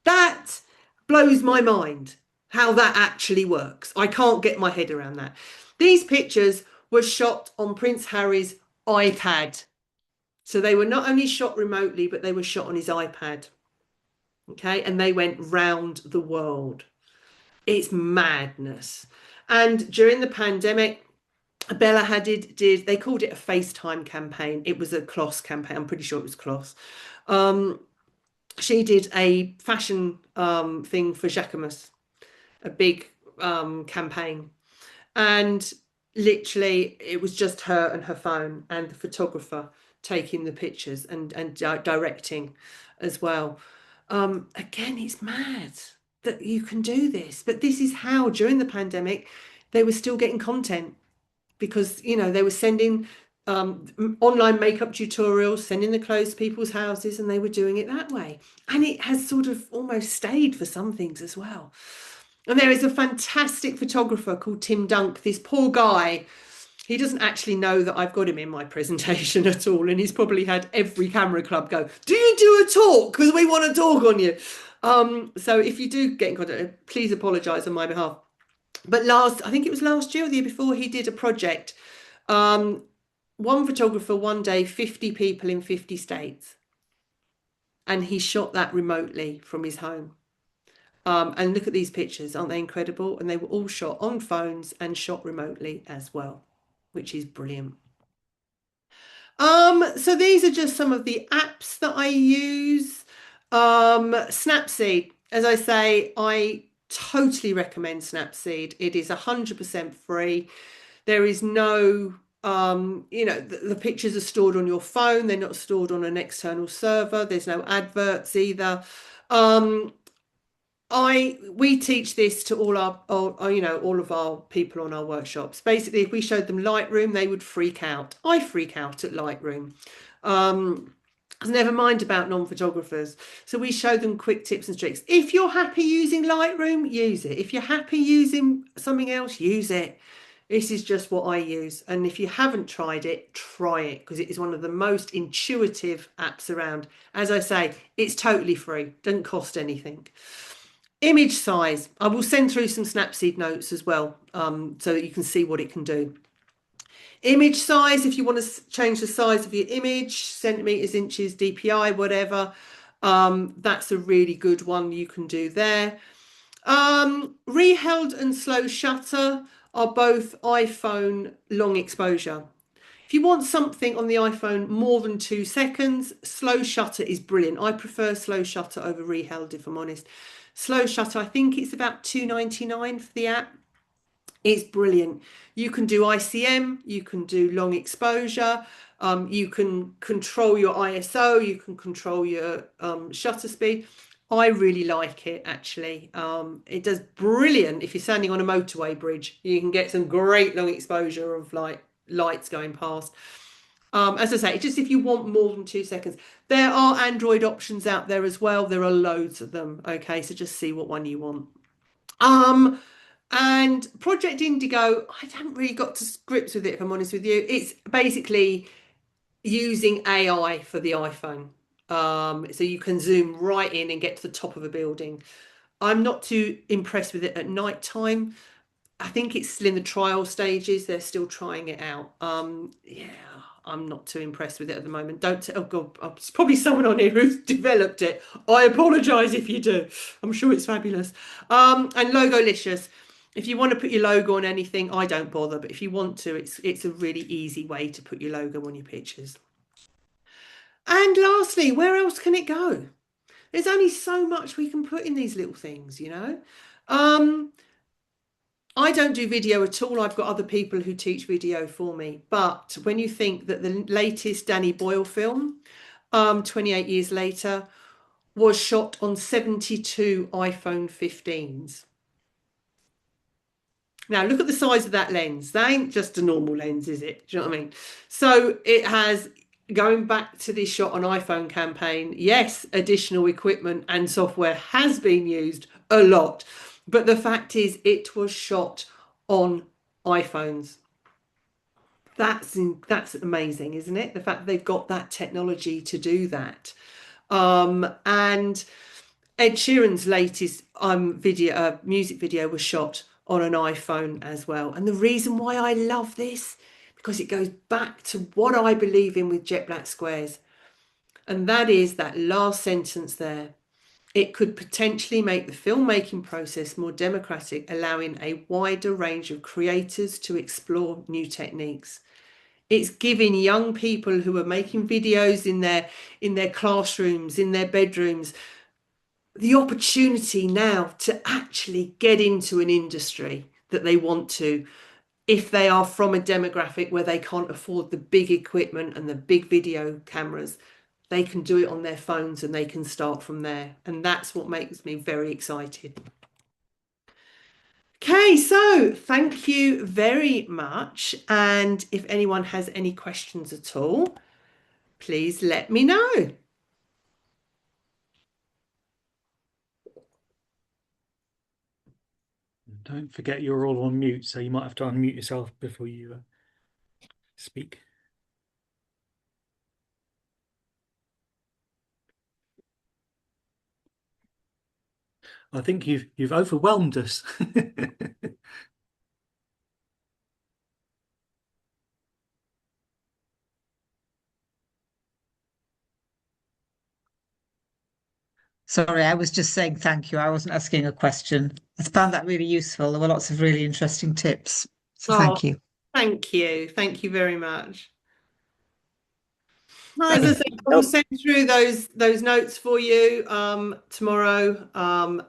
That blows my mind, how that actually works. I can't get my head around that. These pictures were shot on Prince Harry's iPad. So they were not only shot remotely, but they were shot on his iPad. Okay, and they went round the world. It's madness. And during the pandemic, Bella Hadid did, they called it a FaceTime campaign. It was a CLOS campaign. I'm pretty sure it was CLOS. she did a fashion thing for Jacquemus, a big campaign, and literally it was just her and her phone and the photographer taking the pictures and directing as well. Again, it's mad that you can do this, but this is how during the pandemic they were still getting content, because they were sending online makeup tutorials, sending the clothes to people's houses, and they were doing it that way. And it has sort of almost stayed for some things as well. And there is a fantastic photographer called Tim Dunk. This poor guy, he doesn't actually know that I've got him in my presentation at all. And he's probably had every camera club go, do you do a talk? Because we want to talk on you. So if you do get in contact, please apologise on my behalf. But I think it was last year or the year before, he did a project. One photographer, one day, 50 people in 50 states. And he shot that remotely from his home. And look at these pictures, aren't they incredible? And they were all shot on phones and shot remotely as well, which is brilliant. So these are just some of the apps that I use. Snapseed, as I say, I totally recommend Snapseed. It is 100% free. There is no, the pictures are stored on your phone. They're not stored on an external server. There's no adverts either. We teach this to all of our people on our workshops. Basically, if we showed them Lightroom, they would freak out. I freak out at Lightroom. Never mind about non-photographers. So we show them quick tips and tricks. If you're happy using Lightroom, use it. If you're happy using something else, use it. This is just what I use. And if you haven't tried it, try it, because it is one of the most intuitive apps around. As I say, it's totally free. Doesn't cost anything. Image size. I will send through some Snapseed notes as well, so that you can see what it can do. Image size, if you want to change the size of your image, centimeters, inches, DPI, whatever, that's a really good one you can do there. Reheld and slow shutter are both iPhone long exposure. If you want something on the iPhone more than 2 seconds, slow shutter is brilliant. I prefer slow shutter over reheld, if I'm honest. Slow shutter, I think it's about £2.99 for the app. It's brilliant. You can do ICM, you can do long exposure, you can control your ISO, you can control your shutter speed. I really like it, actually. It does brilliant if you're standing on a motorway bridge. You can get some great long exposure of lights going past. As I say, just if you want more than 2 seconds. There are Android options out there as well. There are loads of them. Okay, so just see what one you want. And Project Indigo, I haven't really got to grips with it, if I'm honest with you. It's basically using AI for the iPhone. So you can zoom right in and get to the top of a building. I'm not too impressed with it at night time. I think it's still in the trial stages. They're still trying it out. Yeah, I'm not too impressed with it at the moment. Oh God, there's probably someone on here who's developed it. I apologise if you do. I'm sure it's fabulous. And Logolicious. If you want to put your logo on anything, I don't bother. But if you want to, it's a really easy way to put your logo on your pictures. And lastly, where else can it go? There's only so much we can put in these little things, I don't do video at all. I've got other people who teach video for me. But when you think that the latest Danny Boyle film, 28 years later, was shot on 72 iPhone 15s. Now, look at the size of that lens. That ain't just a normal lens, is it? Do you know what I mean? So it has, going back to this shot on iPhone campaign, yes, additional equipment and software has been used a lot. But the fact is, it was shot on iPhones. That's amazing, isn't it? The fact they've got that technology to do that. And Ed Sheeran's latest music video was shot on an iPhone as well. And the reason why I love this, because it goes back to what I believe in with jet black squares. And that is that last sentence there. It could potentially make the filmmaking process more democratic, allowing a wider range of creators to explore new techniques. It's giving young people who are making videos in their classrooms, in their bedrooms, the opportunity now to actually get into an industry that they want to, if they are from a demographic where they can't afford the big equipment and the big video cameras. They can do it on their phones and they can start from there. And that's what makes me very excited. Okay, so thank you very much. And if anyone has any questions at all, please let me know. Don't forget you're all on mute, so you might have to unmute yourself before you speak. I think you've overwhelmed us. Sorry, I was just saying thank you. I wasn't asking a question. I found that really useful. There were lots of really interesting tips. So thank you. Thank you. Thank you very much. Right. As I said, I will send through those notes for you tomorrow,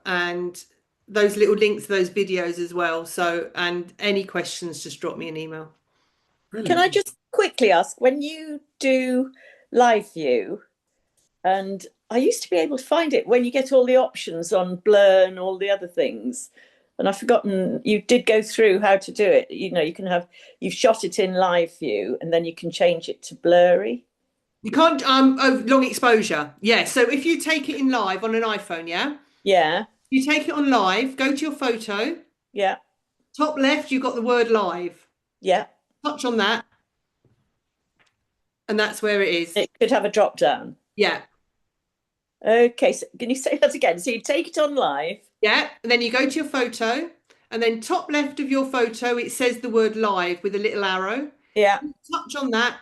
and those little links to those videos as well. So, and any questions, just drop me an email. Brilliant. Can I just quickly ask, when you do live view, and I used to be able to find it when you get all the options on blur and all the other things, and I've forgotten, you did go through how to do it. You know, you've shot it in live view and then you can change it to blurry. You can't long exposure. Yeah. So if you take it in live on an iPhone, Yeah. You take it on live, go to your photo. Yeah. Top left, you've got the word live. Yeah. Touch on that. And that's where it is. It could have a drop down. Yeah. Okay, so can you say that again? So you take it on live. Yeah, and then you go to your photo, and then top left of your photo, it says the word live with a little arrow. Yeah. Touch on that.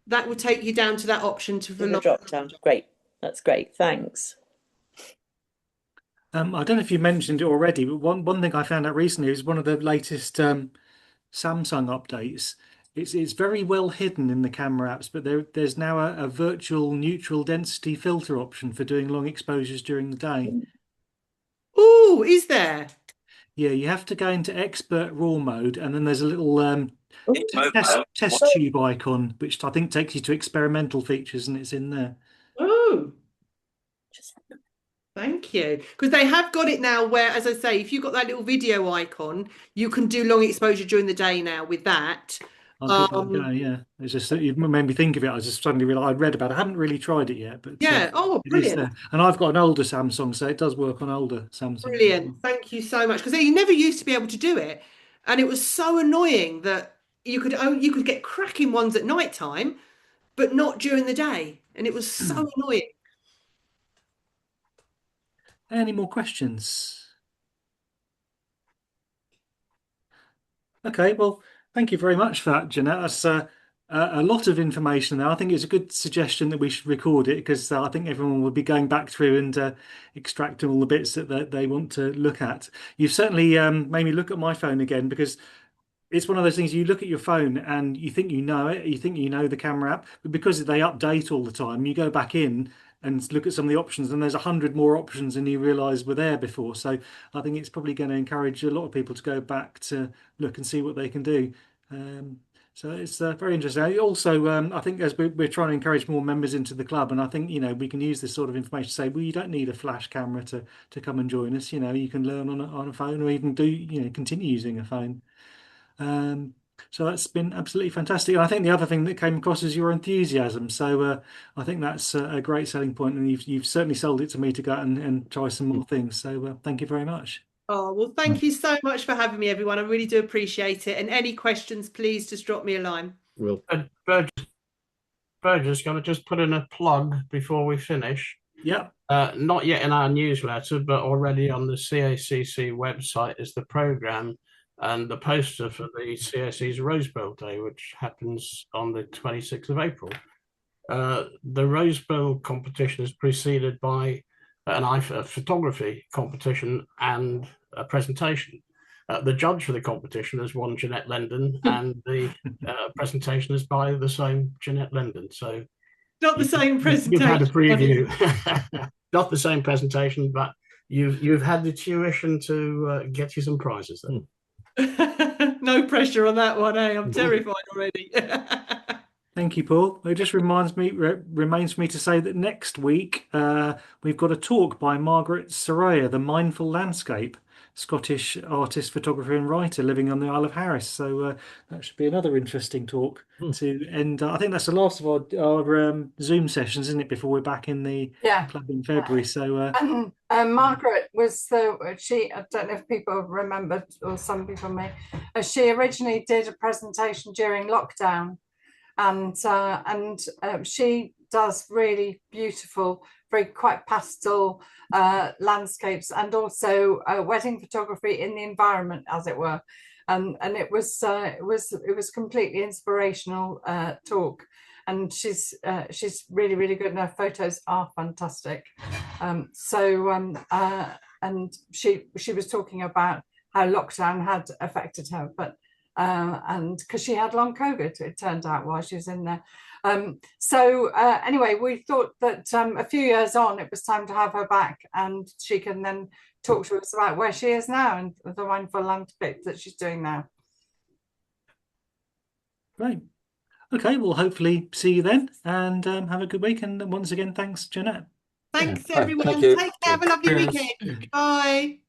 That will take you down to that option to the drop down. Great. That's great. Thanks. I don't know if you mentioned it already, but one thing I found out recently is one of the latest Samsung updates. It's very well hidden in the camera apps, but there's now a virtual neutral density filter option for doing long exposures during the day. Oh, is there? Yeah, you have to go into expert raw mode, and then there's a little test tube icon, which I think takes you to experimental features, and it's in there. Oh, thank you. Because they have got it now where, as I say, if you've got that little video icon, you can do long exposure during the day now with that. Yeah, it's just you made me think of it. I just suddenly realized I'd read about it. I haven't really tried it yet, but yeah, brilliant. And I've got an older Samsung, so it does work on older Samsung. Brilliant. Thank you so much. Because you never used to be able to do it, and it was so annoying that you could get cracking ones at night time, but not during the day, and it was so annoying. Any more questions? Okay, well, thank you very much for that, Jeanette. That's a lot of information there. I think it's a good suggestion that we should record it, because I think everyone will be going back through and extracting all the bits that they want to look at. You've certainly made me look at my phone again, because it's one of those things, you look at your phone and you think you know it, you think you know the camera app, but because they update all the time, you go back in and look at some of the options, and there's 100 more options than you realize were there before. So I think it's probably going to encourage a lot of people to go back to look and see what they can do. So it's very interesting. Also, I think as we're trying to encourage more members into the club, and I think, we can use this sort of information to say, well, you don't need a flash camera to come and join us. You can learn on a phone, or even continue using a phone. So that's been absolutely fantastic. And I think the other thing that came across is your enthusiasm. So I think that's a great selling point, and you've certainly sold it to me to go and try some more things. So thank you very much. Oh, well, thank you so much for having me, everyone. I really do appreciate it. And any questions, please just drop me a line. Will. Burgess going to just put in a plug before we finish. Yeah. Not yet in our newsletter, but already on the CACC website is the programme and the poster for the CAC's Rose Bowl Day, which happens on the 26th of April. The Rose Bowl competition is preceded by a photography competition and a presentation. The judge for the competition is one Jeanette Lenden, and the presentation is by the same Jeanette Lenden. So Not the same you've had a presentation. preview, not the same presentation, but you've had the tuition to get you some prizes then. No pressure on that one, eh? I'm terrified already. Thank you, Paul. It just remains me to say that next week we've got a talk by Margaret Soraya, the Mindful Landscape, Scottish artist, photographer, and writer living on the Isle of Harris. So that should be another interesting talk to end. I think that's the last of our Zoom sessions, isn't it? Before we're back in the club in February. So Margaret was she. I don't know if people remembered, or some people may. She originally did a presentation during lockdown. And she does really beautiful, very quite pastel landscapes, and also wedding photography in the environment, as it were. And it was completely inspirational talk. And she's really, really good, and her photos are fantastic. And she was talking about how lockdown had affected her, but. And because she had long COVID, it turned out, while she was in there. Anyway, we thought that a few years on, it was time to have her back, and she can then talk to us about where she is now and the mindful landscape that she's doing now. Great. Okay, well, hopefully see you then, and have a good week. And once again, thanks, Jeanette. Thanks, everyone. Thank you. Take care. Have a lovely weekend. Bye.